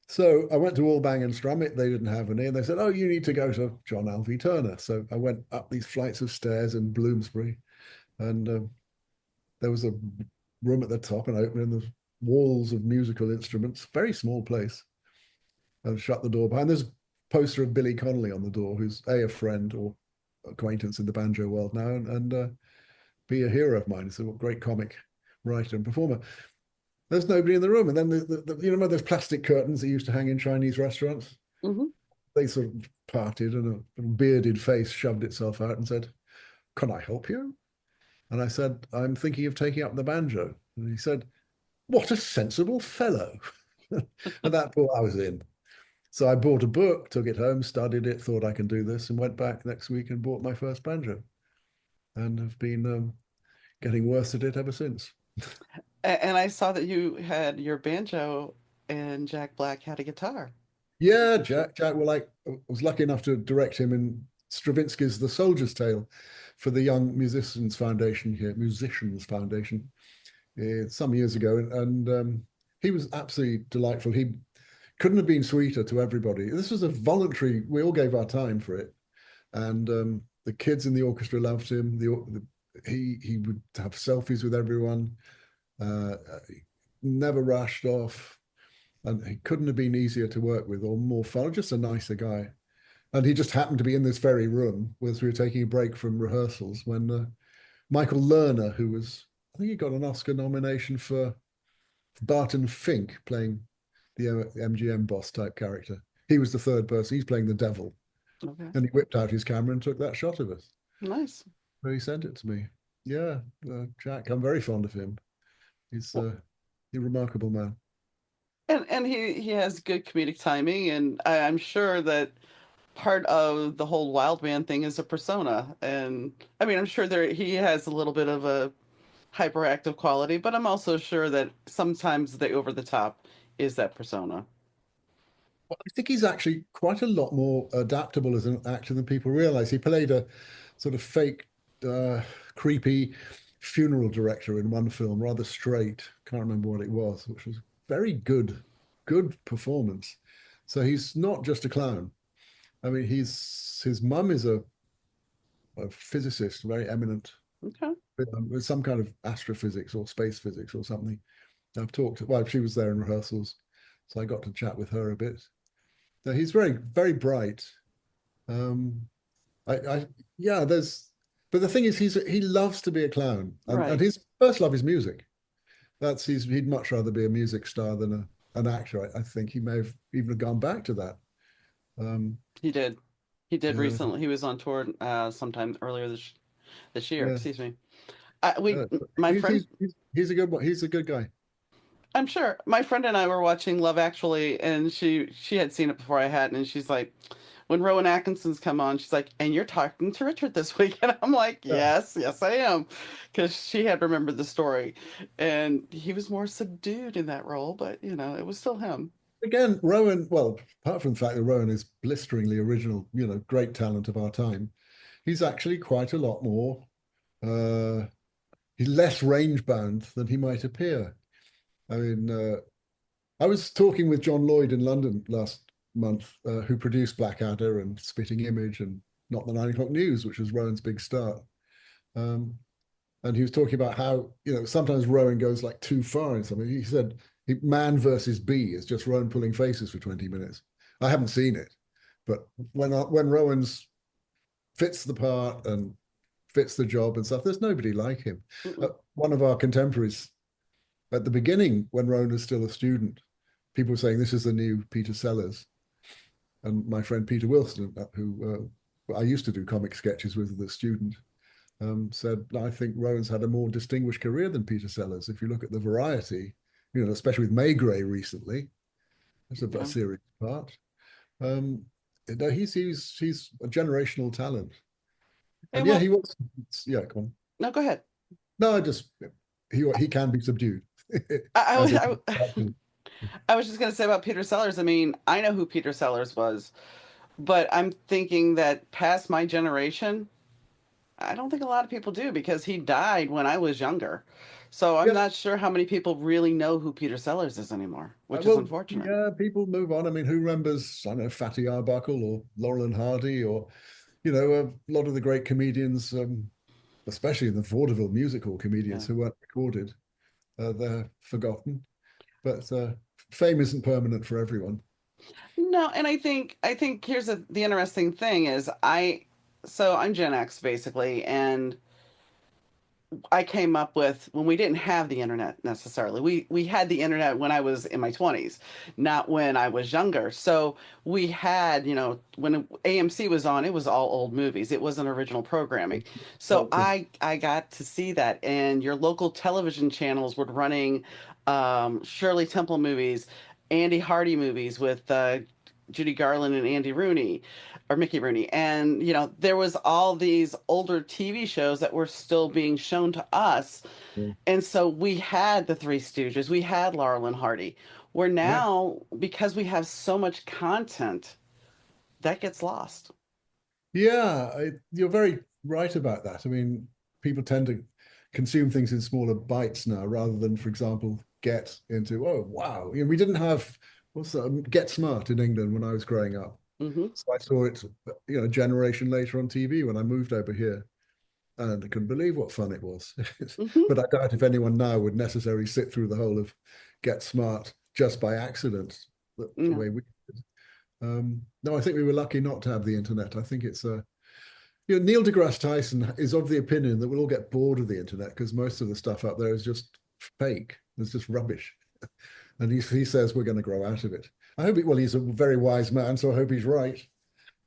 Speaker 2: So I went to All Bang and Strum It. They didn't have any. And they said, oh, you need to go to John Alvey Turner. So I went up these flights of stairs in Bloomsbury, and there was a room at the top, and I opened, and there's walls of musical instruments, very small place. And shut the door behind. There's a poster of Billy Connolly on the door, who's a friend or acquaintance in the banjo world now, and be a hero of mine. He's a great comic writer and performer. There's nobody in the room, and then you know those plastic curtains that used to hang in Chinese restaurants.
Speaker 1: Hmm.
Speaker 2: They sort of parted, and a bearded face shoved itself out and said, "Can I help you?" And I said, "I'm thinking of taking up the banjo." And he said, "What a sensible fellow!" And that thought I was in. So I bought a book, took it home, studied it, thought I can do this, and went back next week and bought my first banjo, and have been getting worse at it ever since.
Speaker 1: And I saw that you had your banjo and Jack Black had a guitar.
Speaker 2: Yeah, Jack. Well, I was lucky enough to direct him in Stravinsky's The Soldier's Tale for the Young Musicians Foundation here, Musicians Foundation, some years ago, and he was absolutely delightful. He couldn't have been sweeter to everybody. This was a voluntary. We all gave our time for it, and the kids in the orchestra loved him. He would have selfies with everyone. Uh, Never rushed off, and he couldn't have been easier to work with or more fun. Just a nicer guy. And he just happened to be in this very room as we were taking a break from rehearsals when Michael Lerner, who was, I think he got an Oscar nomination for Barton Fink playing the MGM boss type character. He was the third person. He's playing the devil.
Speaker 1: Okay.
Speaker 2: And he whipped out his camera and took that shot of us.
Speaker 1: Nice.
Speaker 2: So he sent it to me. Yeah, Jack, I'm very fond of him. He's a remarkable man.
Speaker 1: And he has good comedic timing, and I'm sure that part of the whole wild man thing is a persona. And I mean, I'm sure he has a little bit of a hyperactive quality, but I'm also sure that sometimes the over the top is that persona.
Speaker 2: I think he's actually quite a lot more adaptable as an actor than people realize. He played a sort of fake, uh, creepy funeral director in one film, rather straight. Can't remember what it was, which was very good performance. So he's not just a clown. I mean, his mum is a physicist, very eminent,
Speaker 1: Okay.
Speaker 2: with some kind of astrophysics or space physics or something. I've talked. Well, she was there in rehearsals, so I got to chat with her a bit. So he's very bright, Um, I yeah, but the thing is, he loves to be a clown, and
Speaker 1: Right.
Speaker 2: his first love is music. He'd much rather be a music star than an actor. I think he may have even gone back to that. Um,
Speaker 1: He did. He did
Speaker 2: yeah,
Speaker 1: recently. He was on tour sometime earlier this year.
Speaker 2: yeah,
Speaker 1: Excuse me.
Speaker 2: yeah.
Speaker 1: My
Speaker 2: He's,
Speaker 1: friend,
Speaker 2: he's he's he's a good one. He's a good guy.
Speaker 1: I'm sure my friend and I were watching Love Actually, and she had seen it before I had, and she's like, when Rowan Atkinson's come on, she's like, and you're talking to Richard this week, and I'm like,
Speaker 2: Yeah.
Speaker 1: yes, yes, I am, because she had remembered the story, and he was more subdued in that role, but it was still him.
Speaker 2: Again, Rowan. Well, apart from the fact that Rowan is blisteringly original, great talent of our time, he's actually quite a lot more. Uh, he's less range bound than he might appear. I mean, I was talking with John Lloyd in London last month, who produced Blackadder and Spitting Image and Not the 9 O'Clock News, which was Rowan's big start. Um, and he was talking about how, sometimes Rowan goes like too far in something. He said, Man versus Bee is just Rowan pulling faces for 20 minutes. I haven't seen it, but when Rowan's fits the part and fits the job and stuff, there's nobody like him.
Speaker 1: Mm-mm.
Speaker 2: One of our contemporaries at the beginning, when Rowan was still a student, people were saying this is the new Peter Sellers. And my friend Peter Wilson, who I used to do comic sketches with as a student, said, I think Rowan's had a more distinguished career than Peter Sellers. If you look at the variety, especially with Maigret recently, it's a
Speaker 1: Yeah.
Speaker 2: serious part. Um, no, he's a generational talent.
Speaker 1: Hey,
Speaker 2: And yeah,
Speaker 1: well,
Speaker 2: he was, yeah, come on.
Speaker 1: no, go ahead.
Speaker 2: No, I just, he can be subdued,
Speaker 1: I, I,
Speaker 2: as
Speaker 1: was-
Speaker 2: in,
Speaker 1: I, I was just gonna say about Peter Sellers. I mean, I know who Peter Sellers was, but I'm thinking that past my generation, I don't think a lot of people do because he died when I was younger. So I'm
Speaker 2: yeah,
Speaker 1: not sure how many people really know who Peter Sellers is anymore, which is
Speaker 2: well,
Speaker 1: unfortunate.
Speaker 2: yeah, people move on. I mean, who remembers, I don't know, Fatty Arbuckle or Laurel and Hardy or, a lot of the great comedians, especially in the vaudeville musical comedians
Speaker 1: Yeah.
Speaker 2: who weren't recorded, they're forgotten. But fame isn't permanent for everyone.
Speaker 1: No, and I think here's the interesting thing is so I'm Gen X basically, and I came up with when we didn't have the internet necessarily. We had the internet when I was in my 20s, not when I was younger. So we had, when AMC was on, it was all old movies. It wasn't original programming. So
Speaker 2: Tolkien.
Speaker 1: I got to see that, and your local television channels were running Shirley Temple movies, Andy Hardy movies with Judy Garland and Andy Rooney or Mickey Rooney. And, there was all these older TV shows that were still being shown to us. And so we had the Three Stooges, we had Laurel and Hardy. Where
Speaker 2: Yeah.
Speaker 1: now, because we have so much content, that gets lost.
Speaker 2: Yeah, you're very right about that. I mean, people tend to consume things in smaller bites now rather than, for example, get into, oh, wow. We didn't have, what's that, Get Smart in England when I was growing up.
Speaker 1: Hmm.
Speaker 2: So I saw it, a generation later on TV when I moved over here. And I couldn't believe what fun it was.
Speaker 1: Hmm.
Speaker 2: But I doubt if anyone now would necessarily sit through the whole of Get Smart just by accident, the
Speaker 1: No.
Speaker 2: way we did. No, I think we were lucky not to have the internet. I think it's Neil deGrasse Tyson is of the opinion that we'll all get bored of the internet because most of the stuff up there is just fake. It's just rubbish. And he says we're going to grow out of it. Well, he's a very wise man, so I hope he's right.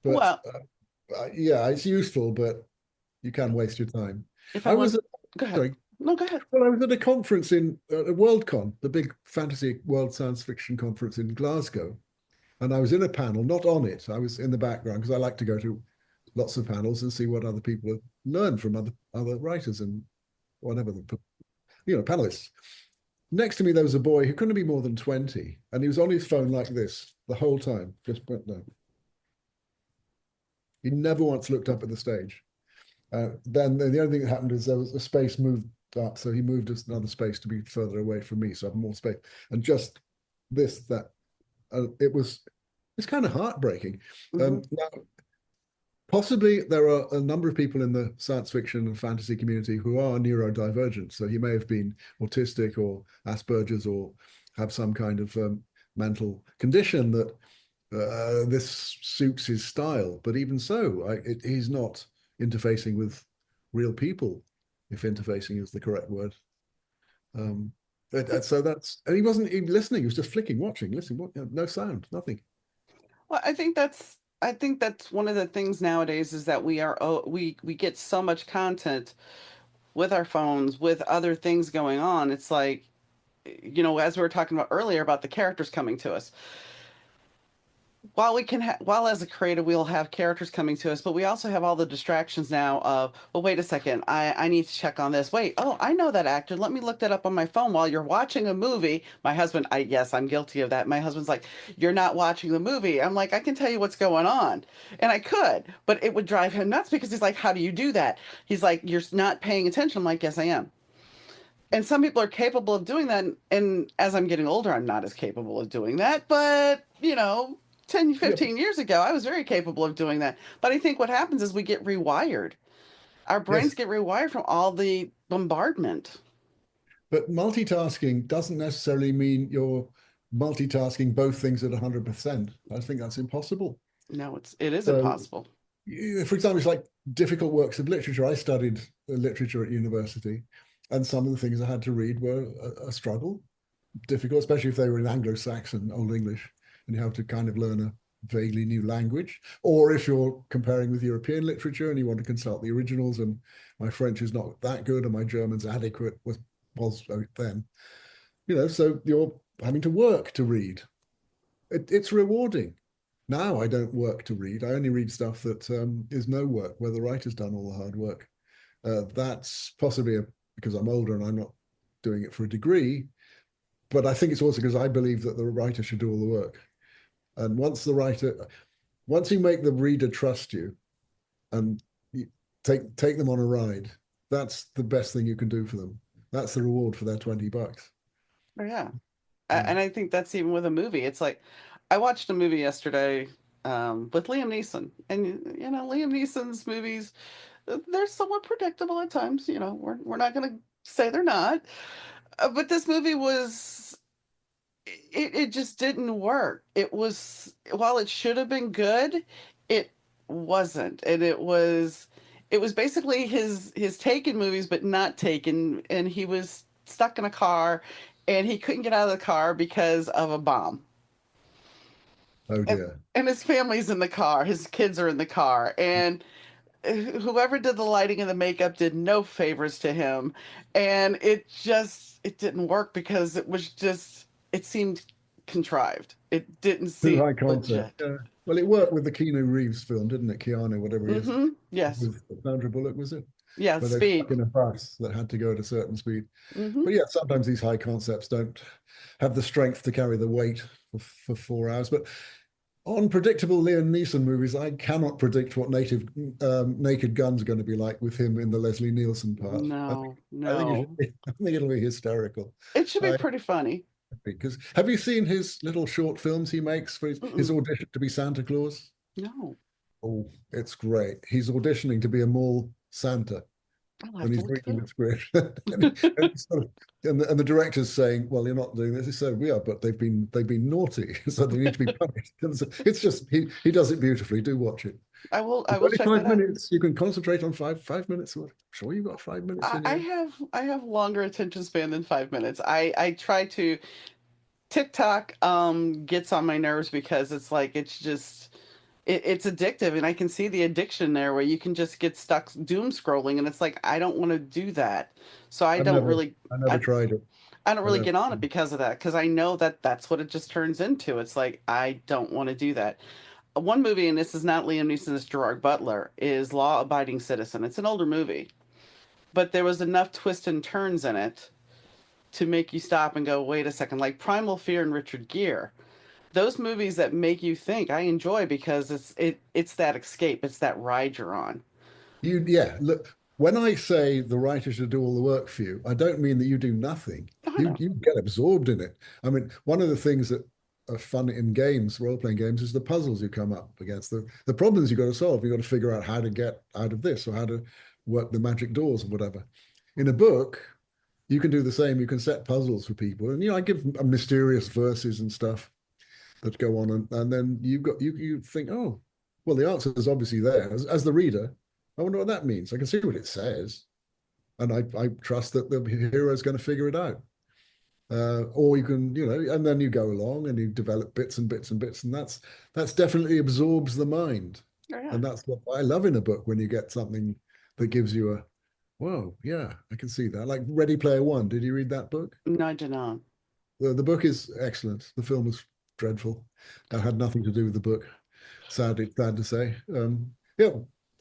Speaker 2: But
Speaker 1: Well,
Speaker 2: yeah, it's useful, but you can waste your time.
Speaker 1: if I
Speaker 2: I was
Speaker 1: want,
Speaker 2: at,
Speaker 1: go ahead.
Speaker 2: sorry,
Speaker 1: No, go ahead.
Speaker 2: well, I was at a conference in Worldcon, the big fantasy world science fiction conference in Glasgow, and I was in a panel, not on it. I was in the background because I like to go to lots of panels and see what other people have learned from other writers and whatever the panelists. Next to me, there was a boy who couldn't be more than 20, and he was on his phone like this the whole time. Just no, he never once looked up at the stage. Then the only thing that happened is there was a space moved up, so he moved us another space to be further away from me, so I have more space. And just this, that, it's kind of heartbreaking.
Speaker 1: Hmm.
Speaker 2: Now, possibly there are a number of people in the science fiction and fantasy community who are neurodivergent. So he may have been autistic or Asperger's or have some kind of mental condition that this suits his style. But even so, he's not interfacing with real people, if interfacing is the correct word. Um, so and he wasn't even listening. He was just flicking, watching, listening, no sound, nothing.
Speaker 1: Well, I think that's one of the things nowadays is that we get so much content with our phones, with other things going on. It's like, as we were talking about earlier about the characters coming to us, while as a creator we'll have characters coming to us, but we also have all the distractions now of, well, wait a second, I need to check on this. Wait, oh, I know that actor, let me look that up on my phone while you're watching a movie. My husband, yes, I'm guilty of that. My husband's like, you're not watching the movie. I'm like, I can tell you what's going on, and I could, but it would drive him nuts because he's like, how do you do that? He's like, you're not paying attention. I'm like, yes, I am. And some people are capable of doing that, and as I'm getting older, I'm not as capable of doing that, but 10,
Speaker 2: Yeah,
Speaker 1: 15 years ago I was very capable of doing that. But I think what happens is we get rewired. Our brains
Speaker 2: yes,
Speaker 1: get rewired from all the bombardment.
Speaker 2: but multitasking doesn't necessarily mean you're multitasking both things at 100%. I think that's impossible.
Speaker 1: No, it is
Speaker 2: So,
Speaker 1: impossible.
Speaker 2: for example, it's like difficult works of literature. I studied literature at university, and some of the things I had to read were a struggle, difficult, especially if they were in Anglo-Saxon, Old English, and you have to kind of learn a vaguely new language. Or if you're comparing with European literature and you want to consult the originals, and my French is not that good and my German's adequate was then, so you're having to work to read. It's rewarding. Now I don't work to read. I only read stuff that is no work, where the writer's done all the hard work. That's possibly because I'm older and I'm not doing it for a degree, but I think it's also because I believe that the writer should do all the work. And once you make the reader trust you and you take them on a ride, that's the best thing you can do for them. That's the reward for their $20.
Speaker 1: Oh, yeah.
Speaker 2: Mm.
Speaker 1: And I think that's even with a movie. It's like I watched a movie yesterday with Liam Neeson, and Liam Neeson's movies, they're somewhat predictable at times. We're not going to say they're not, but this movie was it just didn't work. It was, while it should have been good, it wasn't. And it was basically his Taken movies, but not Taken. And he was stuck in a car and he couldn't get out of the car because of a bomb.
Speaker 2: Oh
Speaker 1: And
Speaker 2: dear.
Speaker 1: and his family's in the car, his kids are in the car, and whoever did the lighting and the makeup did no favors to him, and it didn't work because it seemed contrived. It didn't
Speaker 2: Too
Speaker 1: seem
Speaker 2: high concept.
Speaker 1: legit.
Speaker 2: Yeah. Well, it worked with the Keanu Reeves film, didn't it? Keanu, whatever he is,
Speaker 1: Yes.
Speaker 2: with Sandra Bullock, was it?
Speaker 1: Yeah,
Speaker 2: Where they were stuck
Speaker 1: speed.
Speaker 2: in a bus that had to go at a certain speed.
Speaker 1: hmm
Speaker 2: But yeah, sometimes these high concepts don't have the strength to carry the weight for 4 hours. But on predictable Liam Neeson movies, I cannot predict what Naked Gun's going to be like with him in the Leslie Nielsen part.
Speaker 1: No,
Speaker 2: I think
Speaker 1: no.
Speaker 2: I think it'll be hysterical.
Speaker 1: It should be
Speaker 2: I
Speaker 1: pretty funny.
Speaker 2: because have you seen his little short films he makes for his
Speaker 1: Mm-mm.
Speaker 2: audition to be Santa Claus?
Speaker 1: No.
Speaker 2: Oh, it's great. He's auditioning to be a mall Santa,
Speaker 1: I'll have
Speaker 2: and
Speaker 1: to
Speaker 2: he's
Speaker 1: look
Speaker 2: reading
Speaker 1: it
Speaker 2: the script. And the director's saying, "Well, you're not doing this." He said, "We are, but they've been naughty, so they need to be punished." And so it's just he does it beautifully. Do watch it.
Speaker 1: I
Speaker 2: It's
Speaker 1: will
Speaker 2: only
Speaker 1: check that
Speaker 2: five
Speaker 1: out.
Speaker 2: minutes. You can concentrate on five minutes. I'm sure you've got 5 minutes in you.
Speaker 1: I have longer attention span than 5 minutes. I try to TikTok gets on my nerves because it's like it's addictive, and I can see the addiction there where you can just get stuck doom scrolling, and it's like I don't want to do that. So
Speaker 2: I've never I never
Speaker 1: I,
Speaker 2: tried it.
Speaker 1: I don't
Speaker 2: I
Speaker 1: really
Speaker 2: never.
Speaker 1: get on it because of that, because I know that that's what it just turns into. It's like I don't want to do that. One movie, and this is not Liam Neeson, it's Gerard Butler, is Law Abiding Citizen. It's an older movie, but there was enough twists and turns in it to make you stop and go, wait a second, like Primal Fear and Richard Gere. Those movies that make you think I enjoy because it's that escape, it's that ride you're on.
Speaker 2: Yeah, look, when I say the writer should do all the work for you, I don't mean that you do nothing.
Speaker 1: I
Speaker 2: You
Speaker 1: know.
Speaker 2: you get absorbed in it. I mean, one of the things that are fun in games, role-playing games, is the puzzles you come up against, the problems you've got to solve. You've got to figure out how to get out of this or how to work the magic doors or whatever. In a book, you can do the same. You can set puzzles for people. And I give mysterious verses and stuff. that go on, and then you think, oh, well, the answer is obviously there. As the reader, I wonder what that means. I can see what it says, and I trust that the hero is going to figure it out. Or you can, and then you go along and you develop bits and bits and bits, and that's definitely absorbs the mind,
Speaker 1: Oh, yeah.
Speaker 2: and that's what I love in a book when you get something that gives you a, whoa, yeah, I can see that. Like Ready Player One. Did you read that book?
Speaker 1: No, I did not.
Speaker 2: The book is excellent. The film was dreadful. That had nothing to do with the book. Sad to say. Yeah,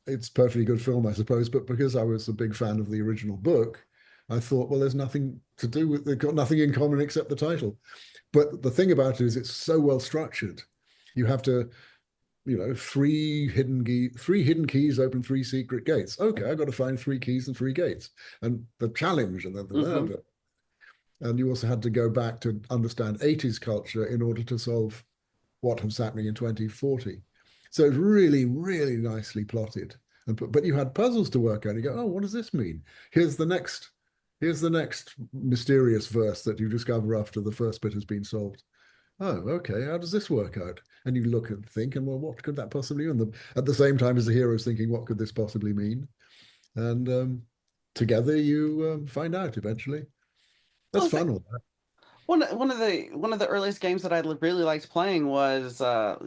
Speaker 2: it's a perfectly good film, I suppose. But because I was a big fan of the original book, I thought, well, there's nothing to do with. They've got nothing in common except the title. But the thing about it is, it's so well structured. You have to, three hidden keys open three secret gates. Okay, I've got to find three keys and three gates, and the challenge, and
Speaker 1: Mm-hmm.
Speaker 2: and you also had to go back to understand 80s culture in order to solve what was happening in 2040. So it's really, really nicely plotted. But you had puzzles to work out. You go, oh, what does this mean? Here's the next, here's the next mysterious verse that you discover after the first bit has been solved. Oh, okay. How does this work out? And you look and think, and well, what could that possibly mean? At the same time as the hero's thinking, what could this possibly mean? And together you find out eventually. That's
Speaker 1: Well,
Speaker 2: fun. All
Speaker 1: one of the earliest games that I really liked playing was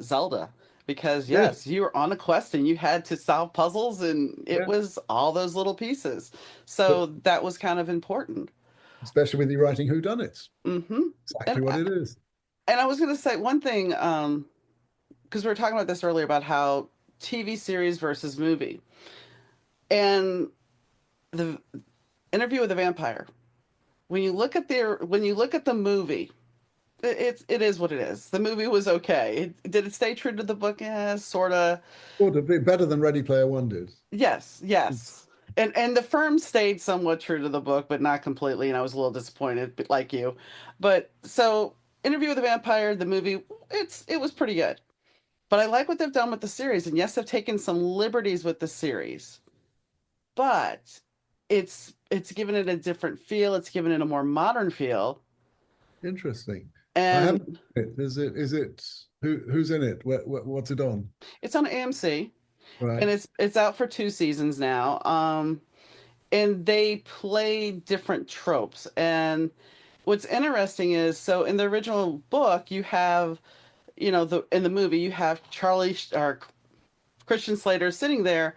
Speaker 1: Zelda, because
Speaker 2: that.
Speaker 1: yes, you were on a quest and you had to solve puzzles, and it
Speaker 2: Yeah.
Speaker 1: was all those little pieces.
Speaker 2: But
Speaker 1: So that was kind of important.
Speaker 2: especially with you writing whodunits,
Speaker 1: Mm-hmm.
Speaker 2: exactly
Speaker 1: And
Speaker 2: what it is.
Speaker 1: and I was going to say one thing, because we were talking about this earlier about how TV series versus movie, and the Interview with a Vampire. When you look at the movie, it is what it is. The movie was okay. Did it stay true to the book? Yeah, sort of.
Speaker 2: Or to be better than Ready Player One did.
Speaker 1: Yes, yes. And the firm stayed somewhat true to the book, but not completely. And I was a little disappointed, but like you. But so, Interview with a Vampire, the movie, it was pretty good. But I like what they've done with the series, and yes, they've taken some liberties with the series, but it's given it a different feel. It's given it a more modern feel,
Speaker 2: Interesting. I haven't.
Speaker 1: and
Speaker 2: Is it who's in it? What's it on?
Speaker 1: it's on AMC, and
Speaker 2: Right.
Speaker 1: it's out for 2 seasons now. And they play different tropes. And what's interesting is, so in the original book, you have, the in the movie, you have Charlie or Christian Slater sitting there,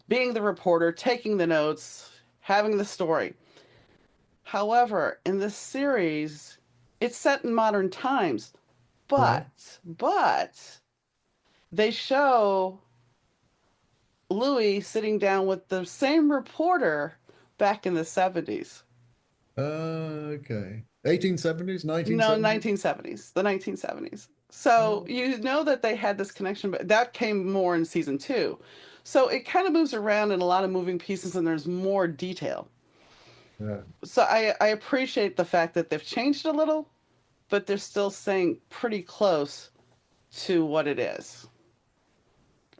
Speaker 1: being the reporter, taking the notes, having the story. However, in this series, it's set in modern times,
Speaker 2: Right.
Speaker 1: but they show Louis sitting down with the same reporter back in the 70s.
Speaker 2: Okay. 1870s,
Speaker 1: No,
Speaker 2: 1970s.
Speaker 1: 1970s, the 1970s. So
Speaker 2: Oh,
Speaker 1: you know that they had this connection, but that came more in season two. So it kind of moves around in a lot of moving pieces, and there's more detail.
Speaker 2: yeah.
Speaker 1: So I appreciate the fact that they've changed a little, but they're still staying pretty close to what it is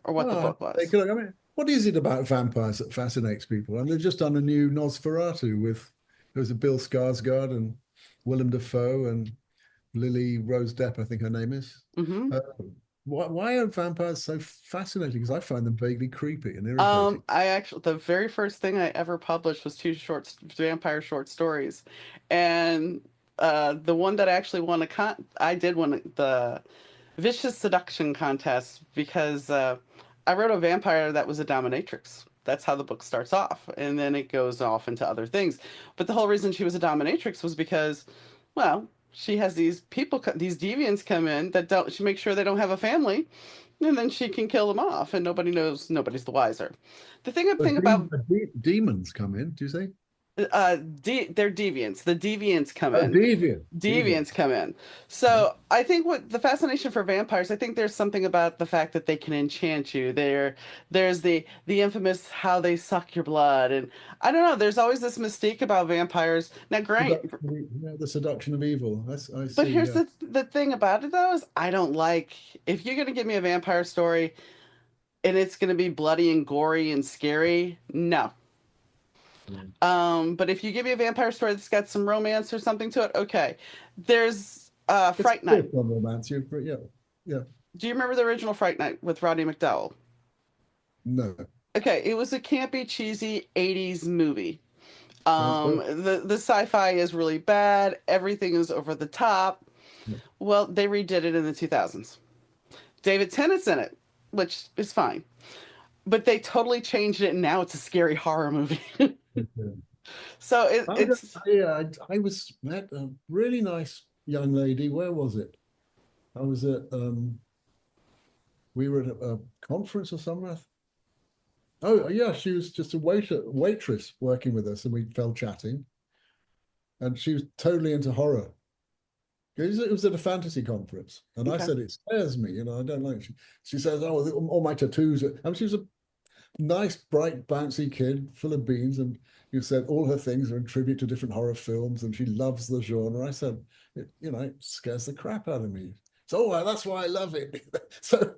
Speaker 1: or what the
Speaker 2: Oh,
Speaker 1: book
Speaker 2: take
Speaker 1: was.
Speaker 2: a look. I mean, what is it about vampires that fascinates people? And they've just done a new Nosferatu with there's a Bill Skarsgård and Willem Dafoe and Lily Rose Depp, I think her name is.
Speaker 1: Hmm.
Speaker 2: Uh, why are vampires so fascinating? Because I find them vaguely creepy and irritating.
Speaker 1: I actually, the very first thing I ever published was two vampire short stories, and the one that I actually won I did win the Vicious Seduction contest, because I wrote a vampire that was a dominatrix. That's how the book starts off, and then it goes off into other things. But the whole reason she was a dominatrix was because, well, she has these people, these deviants come in that don't. She makes sure they don't have a family, and then she can kill them off, and nobody knows. Nobody's the wiser. The thing about
Speaker 2: Demons come in, do you say?
Speaker 1: they're deviants. The deviants come
Speaker 2: Oh,
Speaker 1: in.
Speaker 2: deviant.
Speaker 1: Deviants come in.
Speaker 2: Okay.
Speaker 1: So I think what the fascination for vampires, I think there's something about the fact that they can enchant you. There's the infamous how they suck your blood, and I don't know. There's always this mystique about vampires. Now, great,
Speaker 2: The seduction of evil. I
Speaker 1: but
Speaker 2: see.
Speaker 1: here's
Speaker 2: Yeah.
Speaker 1: the thing about it though is I don't like, if you're gonna give me a vampire story and it's gonna be bloody and gory and scary. No. But if you give me a vampire story that's got some romance or something to it, okay. There's
Speaker 2: It's
Speaker 1: Fright Night.
Speaker 2: based on romance. Yeah, yeah.
Speaker 1: Do you remember the original Fright Night with Roddy McDowall?
Speaker 2: No,
Speaker 1: Okay, it was a campy, cheesy '80s movie.
Speaker 2: sounds good.
Speaker 1: The sci-fi is really bad. Everything is over the top.
Speaker 2: Yeah.
Speaker 1: Well, they redid it in the 2000s. David Tennant's in it, which is fine, but they totally changed it, and now it's a scary horror movie.
Speaker 2: Okay.
Speaker 1: So
Speaker 2: I,
Speaker 1: it's
Speaker 2: I was met a really nice young lady. Where was it? I was at we were at a conference or somewhere. Oh yeah, she was just a waitress working with us, and we fell chatting. And she was totally into horror. It was at a fantasy conference, and I
Speaker 1: okay.
Speaker 2: said it scares me. I don't like. She says, "Oh, all my tattoos." And she was a nice, bright, bouncy kid, full of beans. And you said all her things are in tribute to different horror films, and she loves the genre. I said, it scares the crap out of me. So, well, that's why I love it. So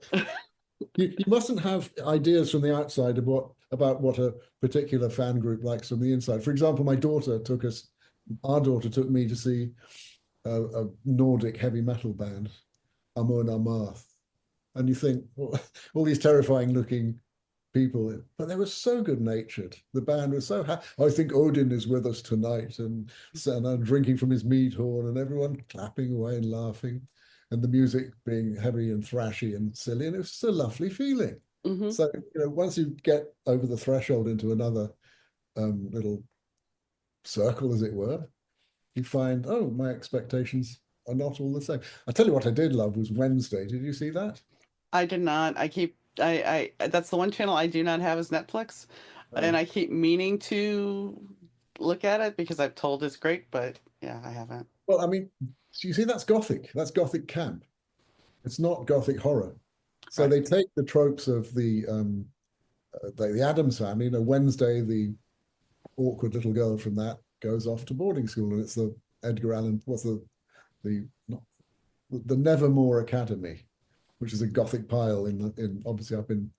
Speaker 2: you mustn't have ideas from the outside about what a particular fan group likes from the inside. For example, our daughter took me to see a Nordic heavy metal band, Amon Amarth. And you think, well, all these terrifying looking people, but they were so good natured. The band was so happy. I think Odin is with us tonight, and I'm drinking from his mead horn, and everyone clapping away and laughing, and the music being heavy and thrashy and silly, and it was just a lovely feeling.
Speaker 1: Hmm.
Speaker 2: So, once you get over the threshold into another little circle, as it were, you find, oh, my expectations are not all the same. I tell you what I did love was Wednesday. Did you see that?
Speaker 1: I did not. That's the one channel I do not have is Netflix, and
Speaker 2: Oh.
Speaker 1: I keep meaning to look at it because I've told it's great, but yeah, I haven't.
Speaker 2: Well, I mean, so you see, that's Gothic. That's Gothic camp. It's not Gothic horror. So
Speaker 1: Right.
Speaker 2: they take the tropes of the Addams family. Wednesday, the awkward little girl from that goes off to boarding school, and it's the Edgar Allan, what's the not the Nevermore Academy, which is a Gothic pile in obviously up in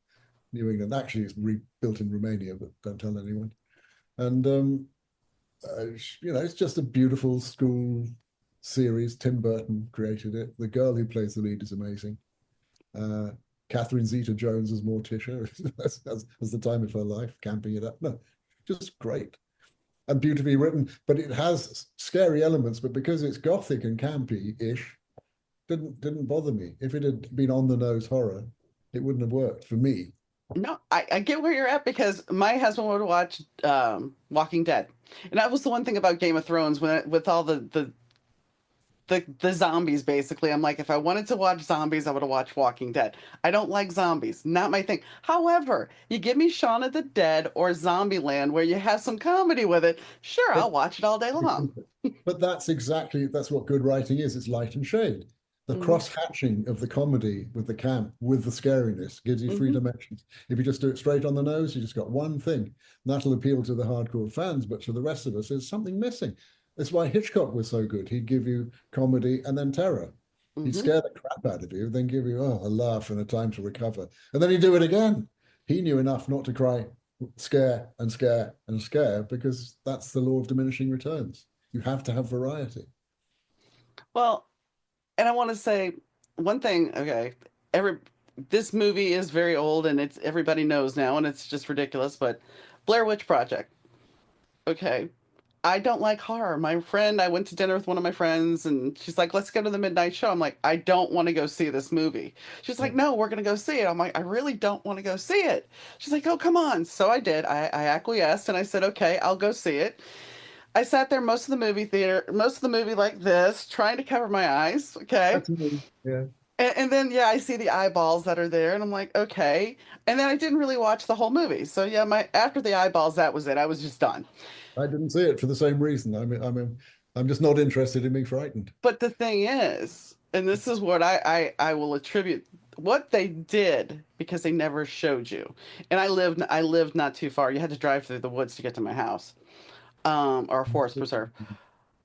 Speaker 2: New England. Actually, it's rebuilt in Romania, but don't tell anyone. And it's just a beautiful school series. Tim Burton created it. The girl who plays the lead is amazing. Uh, Catherine Zeta-Jones as Morticia as the time of her life, camping it up. No, just great and beautifully written. But it has scary elements. But because it's gothic and campy-ish, didn't bother me. If it had been on the nose horror, it wouldn't have worked for me.
Speaker 1: No, I get where you're at because my husband would watch Walking Dead, and that was the one thing about Game of Thrones with all the zombies. Basically, I'm like, if I wanted to watch zombies, I would have watched Walking Dead. I don't like zombies, not my thing. However, you give me Shaun of the Dead or Zombieland, where you have some comedy with it, sure,
Speaker 2: But
Speaker 1: I'll watch it all day long.
Speaker 2: But that's what good writing is. It's light and shade. The
Speaker 1: Hmm.
Speaker 2: cross-hatching of the comedy with the camp, with the scariness, gives you three
Speaker 1: Hmm.
Speaker 2: dimensions. If you just do it straight on the nose, you just got one thing. That'll appeal to the hardcore fans, but to the rest of us, there's something missing. That's why Hitchcock was so good. He'd give you comedy and then terror. He'd
Speaker 1: Hmm.
Speaker 2: scare the crap out of you, then give you a laugh and a time to recover. And then he'd do it again. He knew enough not to cry, scare and scare and scare, because that's the law of diminishing returns. You have to have variety.
Speaker 1: Well, and I want to say one thing. Okay, every this movie is very old, and it's everybody knows now, and it's just ridiculous. But Blair Witch Project. Okay, I don't like horror. I went to dinner with one of my friends, and she's like, "Let's go to the midnight show." I'm like, "I don't want to go see this movie." She's like, "No, we're gonna go see it." I'm like, "I really don't want to go see it." She's like, "Oh, come on." So I did. I acquiesced, and I said, "Okay, I'll go see it." I sat there most of the movie like this, trying to cover my eyes. Okay.
Speaker 2: That's me. Yeah.
Speaker 1: And then yeah, I see the eyeballs that are there, and I'm like, okay. And then I didn't really watch the whole movie. So yeah, my after the eyeballs, that was it. I was just done.
Speaker 2: I didn't see it for the same reason. I'm just not interested in being frightened.
Speaker 1: But the thing is, and this is what I will attribute what they did because they never showed you. And I lived not too far. You had to drive through the woods to get to my house, or a forest preserve.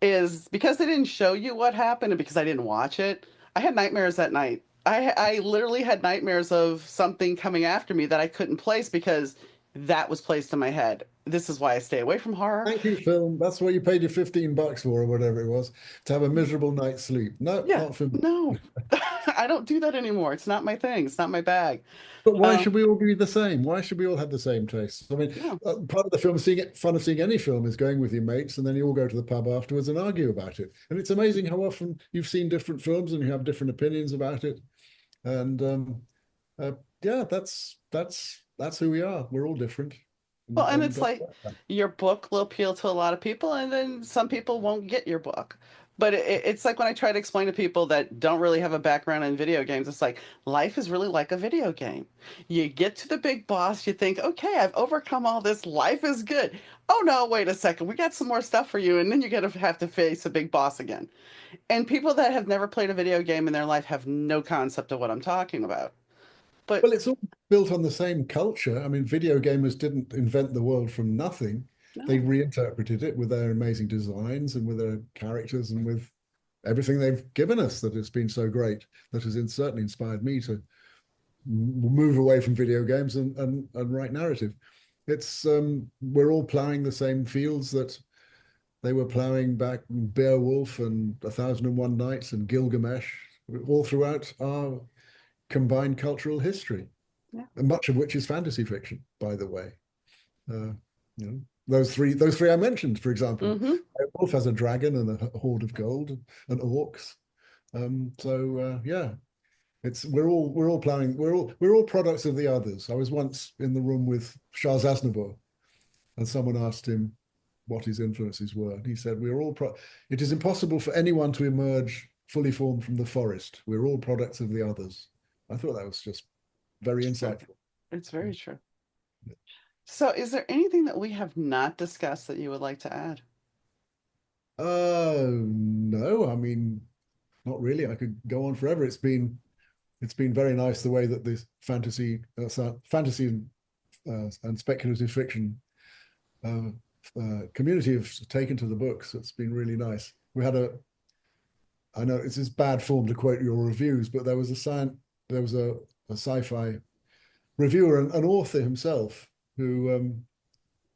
Speaker 1: Is because they didn't show you what happened and because I didn't watch it. I had nightmares that night. I literally had nightmares of something coming after me that I couldn't place because that was placed in my head. this is why I stay away from horror.
Speaker 2: Thank you, film. That's what you paid your $15 for, or whatever it was, to have a miserable night's sleep. No,
Speaker 1: Yeah,
Speaker 2: not for me.
Speaker 1: no, I don't do that anymore. It's not my thing. It's not my bag.
Speaker 2: But why
Speaker 1: Um,
Speaker 2: should we all be the same? Why should we all have the same tastes? I mean,
Speaker 1: no.
Speaker 2: part of the film, fun of seeing any film is going with your mates, and then you all go to the pub afterwards and argue about it. And it's amazing how often you've seen different films and you have different opinions about it. And uh, yeah, that's who we are. We're all different,
Speaker 1: Well, and
Speaker 2: and
Speaker 1: it's like your book will appeal to a lot of people, and then some people won't get your book. But it's like when I try to explain to people that don't really have a background in video games, it's like life is really like a video game. You get to the big boss, you think, okay, I've overcome all this, life is good. Oh no, wait a second, we got some more stuff for you, and then you're gonna have to face a big boss again. And people that have never played a video game in their life have no concept of what I'm talking about. But
Speaker 2: well, it's all built on the same culture. I mean, video gamers didn't invent the world from nothing. They
Speaker 1: no,
Speaker 2: reinterpreted it with their amazing designs and with their characters and with everything they've given us that has been so great, that has certainly inspired me to move away from video games and write narrative. It's we're all plowing the same fields that they were plowing back Beowulf and A Thousand and One Nights and Gilgamesh, all throughout our combined cultural history,
Speaker 1: yeah.
Speaker 2: and much of which is fantasy fiction, by the way. Uh, you know, those three I mentioned, for example.
Speaker 1: Mm-hmm.
Speaker 2: Beowulf has a dragon and a hoard of gold and orcs. Yeah, it's we're all planning. We're all products of the others. I was once in the room with Charles Aznavour, and someone asked him what his influences were, and he said, "We're all. It is impossible for anyone to emerge fully formed from the forest. We're all products of the others." I thought that was just very
Speaker 1: It's true.
Speaker 2: insightful.
Speaker 1: It's very true. So, is there anything that we have not discussed that you would like to add?
Speaker 2: No, I mean, not really. I could go on forever. It's been very nice the way that this fantasy and speculative fiction uh, community have taken to the books. It's been really nice. I know it's just bad form to quote your reviews, but there was a sci-fi reviewer and an author himself who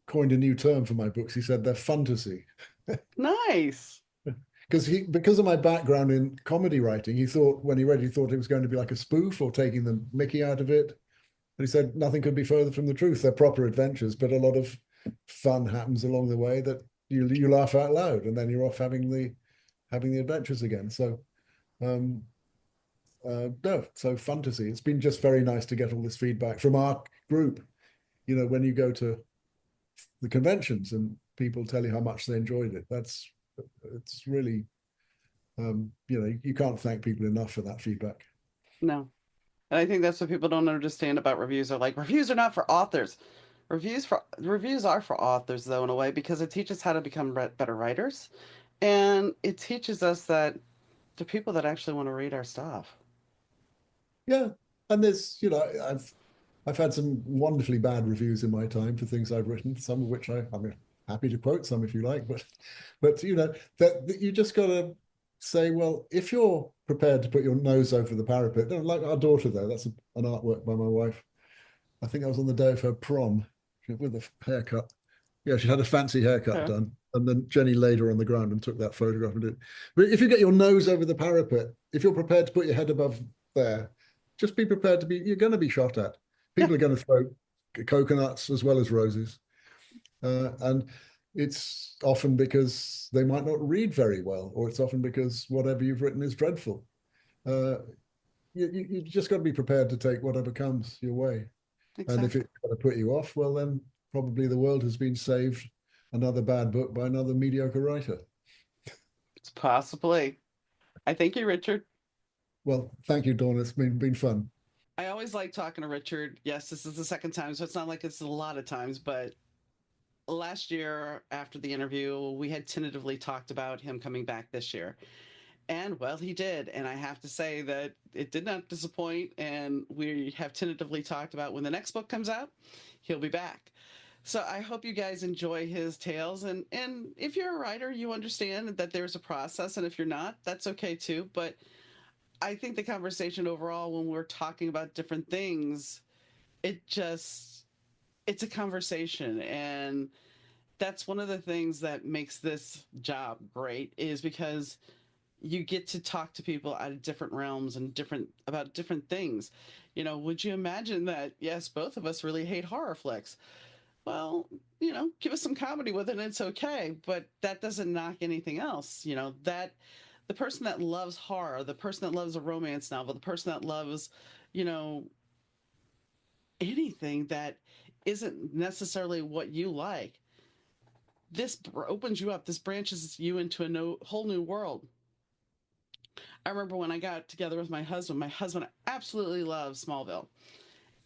Speaker 2: coined a new term for my books. He said they're fantasy.
Speaker 1: Nice.
Speaker 2: Because of my background in comedy writing, he thought when he read, he thought it was going to be like a spoof or taking the Mickey out of it. And he said nothing could be further from the truth. They're proper adventures, but a lot of fun happens along the way that you laugh out loud, and then you're off having the adventures again. So um, no, so fantasy. It's been just very nice to get all this feedback from our group. When you go to the conventions and people tell you how much they enjoyed it, it's really you can't thank people enough for that feedback.
Speaker 1: No. And I think that's what people don't understand about reviews. They're like, reviews are not for authors. Reviews are for authors though in a way because it teaches how to become better writers, and it teaches us that the people that actually want to read our stuff.
Speaker 2: Yeah, and I've had some wonderfully bad reviews in my time for things I've written, some of which I'm happy to quote some if you like, but that you just got to say, well, if you're prepared to put your nose over the parapet, like our daughter there, that's an artwork by my wife. I think I was on the day of her prom with a haircut. Yeah, she had a fancy haircut
Speaker 1: Okay.
Speaker 2: done. And then Jenny laid her on the ground and took that photograph and did it. But if you get your nose over the parapet, if you're prepared to put your head above there, just be prepared you're going to be shot at.
Speaker 1: Yeah,
Speaker 2: People are going to throw coconuts as well as roses. And it's often because they might not read very well, or it's often because whatever you've written is dreadful. Uh, you just got to be prepared to take whatever comes your way. And if
Speaker 1: exactly.
Speaker 2: it's going to put you off, well, then probably the world has been saved another bad book by another mediocre writer.
Speaker 1: It's possibly. I thank you, Richard.
Speaker 2: Well, thank you, Dawn. It's been fun.
Speaker 1: I always like talking to Richard. Yes, this is the second time, so it's not like it's a lot of times, but last year after the interview, we had tentatively talked about him coming back this year. And well, he did. And I have to say that it did not disappoint. And we have tentatively talked about when the next book comes out, he'll be back. So I hope you guys enjoy his tales. And if you're a writer, you understand that there's a process. And if you're not, that's okay too. But I think the conversation overall, when we're talking about different things, it just it's a conversation, and that's one of the things that makes this job great, is because you get to talk to people out of different realms and different about different things. Would you imagine that, yes, both of us really hate horror flicks? Well, give us some comedy with it and it's okay, but that doesn't knock anything else. That the person that loves horror, the person that loves a romance novel, the person that loves, you know, anything that isn't necessarily what you like, this opens you up. This branches you into a whole new world. I remember when I got together with my husband absolutely loves Smallville,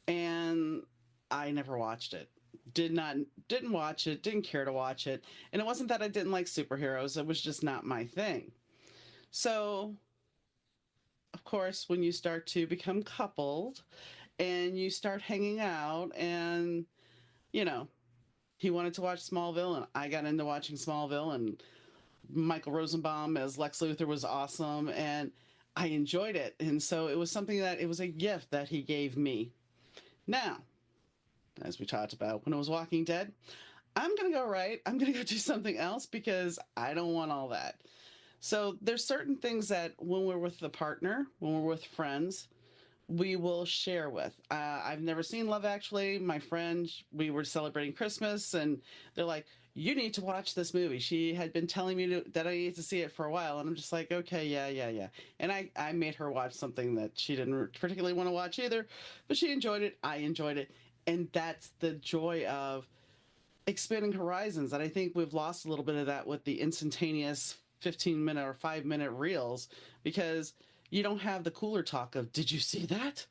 Speaker 1: and I never watched it. Did not didn't watch it, didn't care to watch it. And it wasn't that I didn't like superheroes, it was just not my thing. So, of course, when you start to become coupled and you start hanging out, and you know, he wanted to watch Smallville and I got into watching Smallville, and Michael Rosenbaum as Lex Luthor was awesome, and I enjoyed it. And so it was something that it was a gift that he gave me. Now, as we talked about when it was Walking Dead, I'm going to go right. I'm going to go do something else because I don't want all that. So there's certain things that when we're with the partner, when we're with friends, we will share with. I've never seen Love Actually. My friend, we were celebrating Christmas, and they're like, "You need to watch this movie." She had been telling me that I need to see it for a while, and I'm just like, "Okay, yeah, yeah, yeah." And I made her watch something that she didn't particularly want to watch either, but she enjoyed it. I enjoyed it, and that's the joy of expanding horizons. And I think we've lost a little bit of that with the instantaneous 15-minute or 5-minute reels, because you don't have the cooler talk of, did you see that?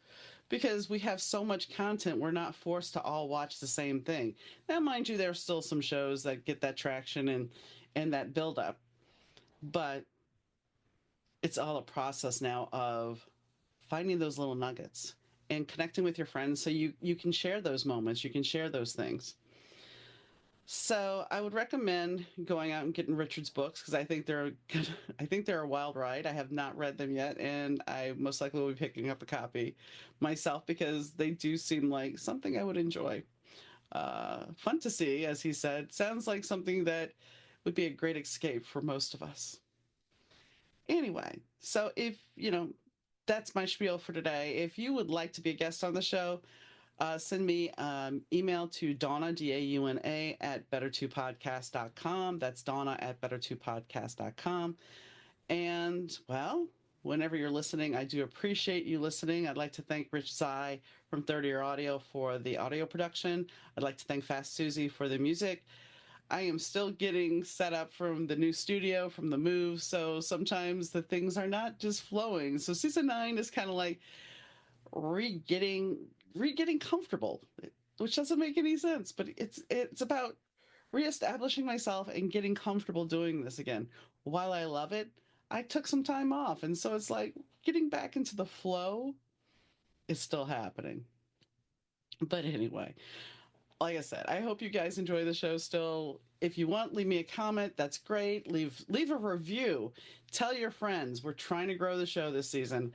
Speaker 1: Because we have so much content, we're not forced to all watch the same thing. Now, mind you, there are still some shows that get that traction and that build up, but it's all a process now of finding those little nuggets and connecting with your friends so you can share those moments, you can share those things. So I would recommend going out and getting Richard's books, because I think they're good. I think they're a wild ride. I have not read them yet, and I most likely will be picking up a copy myself because they do seem like something I would enjoy. Fun to see, as he said, sounds like something that would be a great escape for most of us. Anyway, so if that's my spiel for today. If you would like to be a guest on the show, send me email to Donna, Dauna, at better2podcast.com. That's Donna at better2podcast.com. And, well, whenever you're listening, I do appreciate you listening. I'd like to thank Rich Zai from Third Ear Audio for the audio production. I'd like to thank Fast Susie for the music. I am still getting set up from the new studio, from the move, so sometimes the things are not just flowing. So season 9 is kind of like re-getting re-getting comfortable, which doesn't make any sense, but it's about reestablishing myself and getting comfortable doing this again. While I love it, I took some time off, and so it's like getting back into the flow is still happening. But anyway, like I said, I hope you guys enjoy the show still. If you want, leave me a comment. That's great. Leave a review. Tell your friends. We're trying to grow the show this season.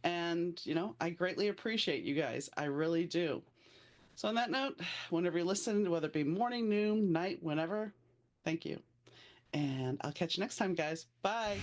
Speaker 1: And, I greatly appreciate you guys. I really do. So on that note, whenever you listen, whether it be morning, noon, night, whenever, thank you. And I'll catch you next time, guys. Bye.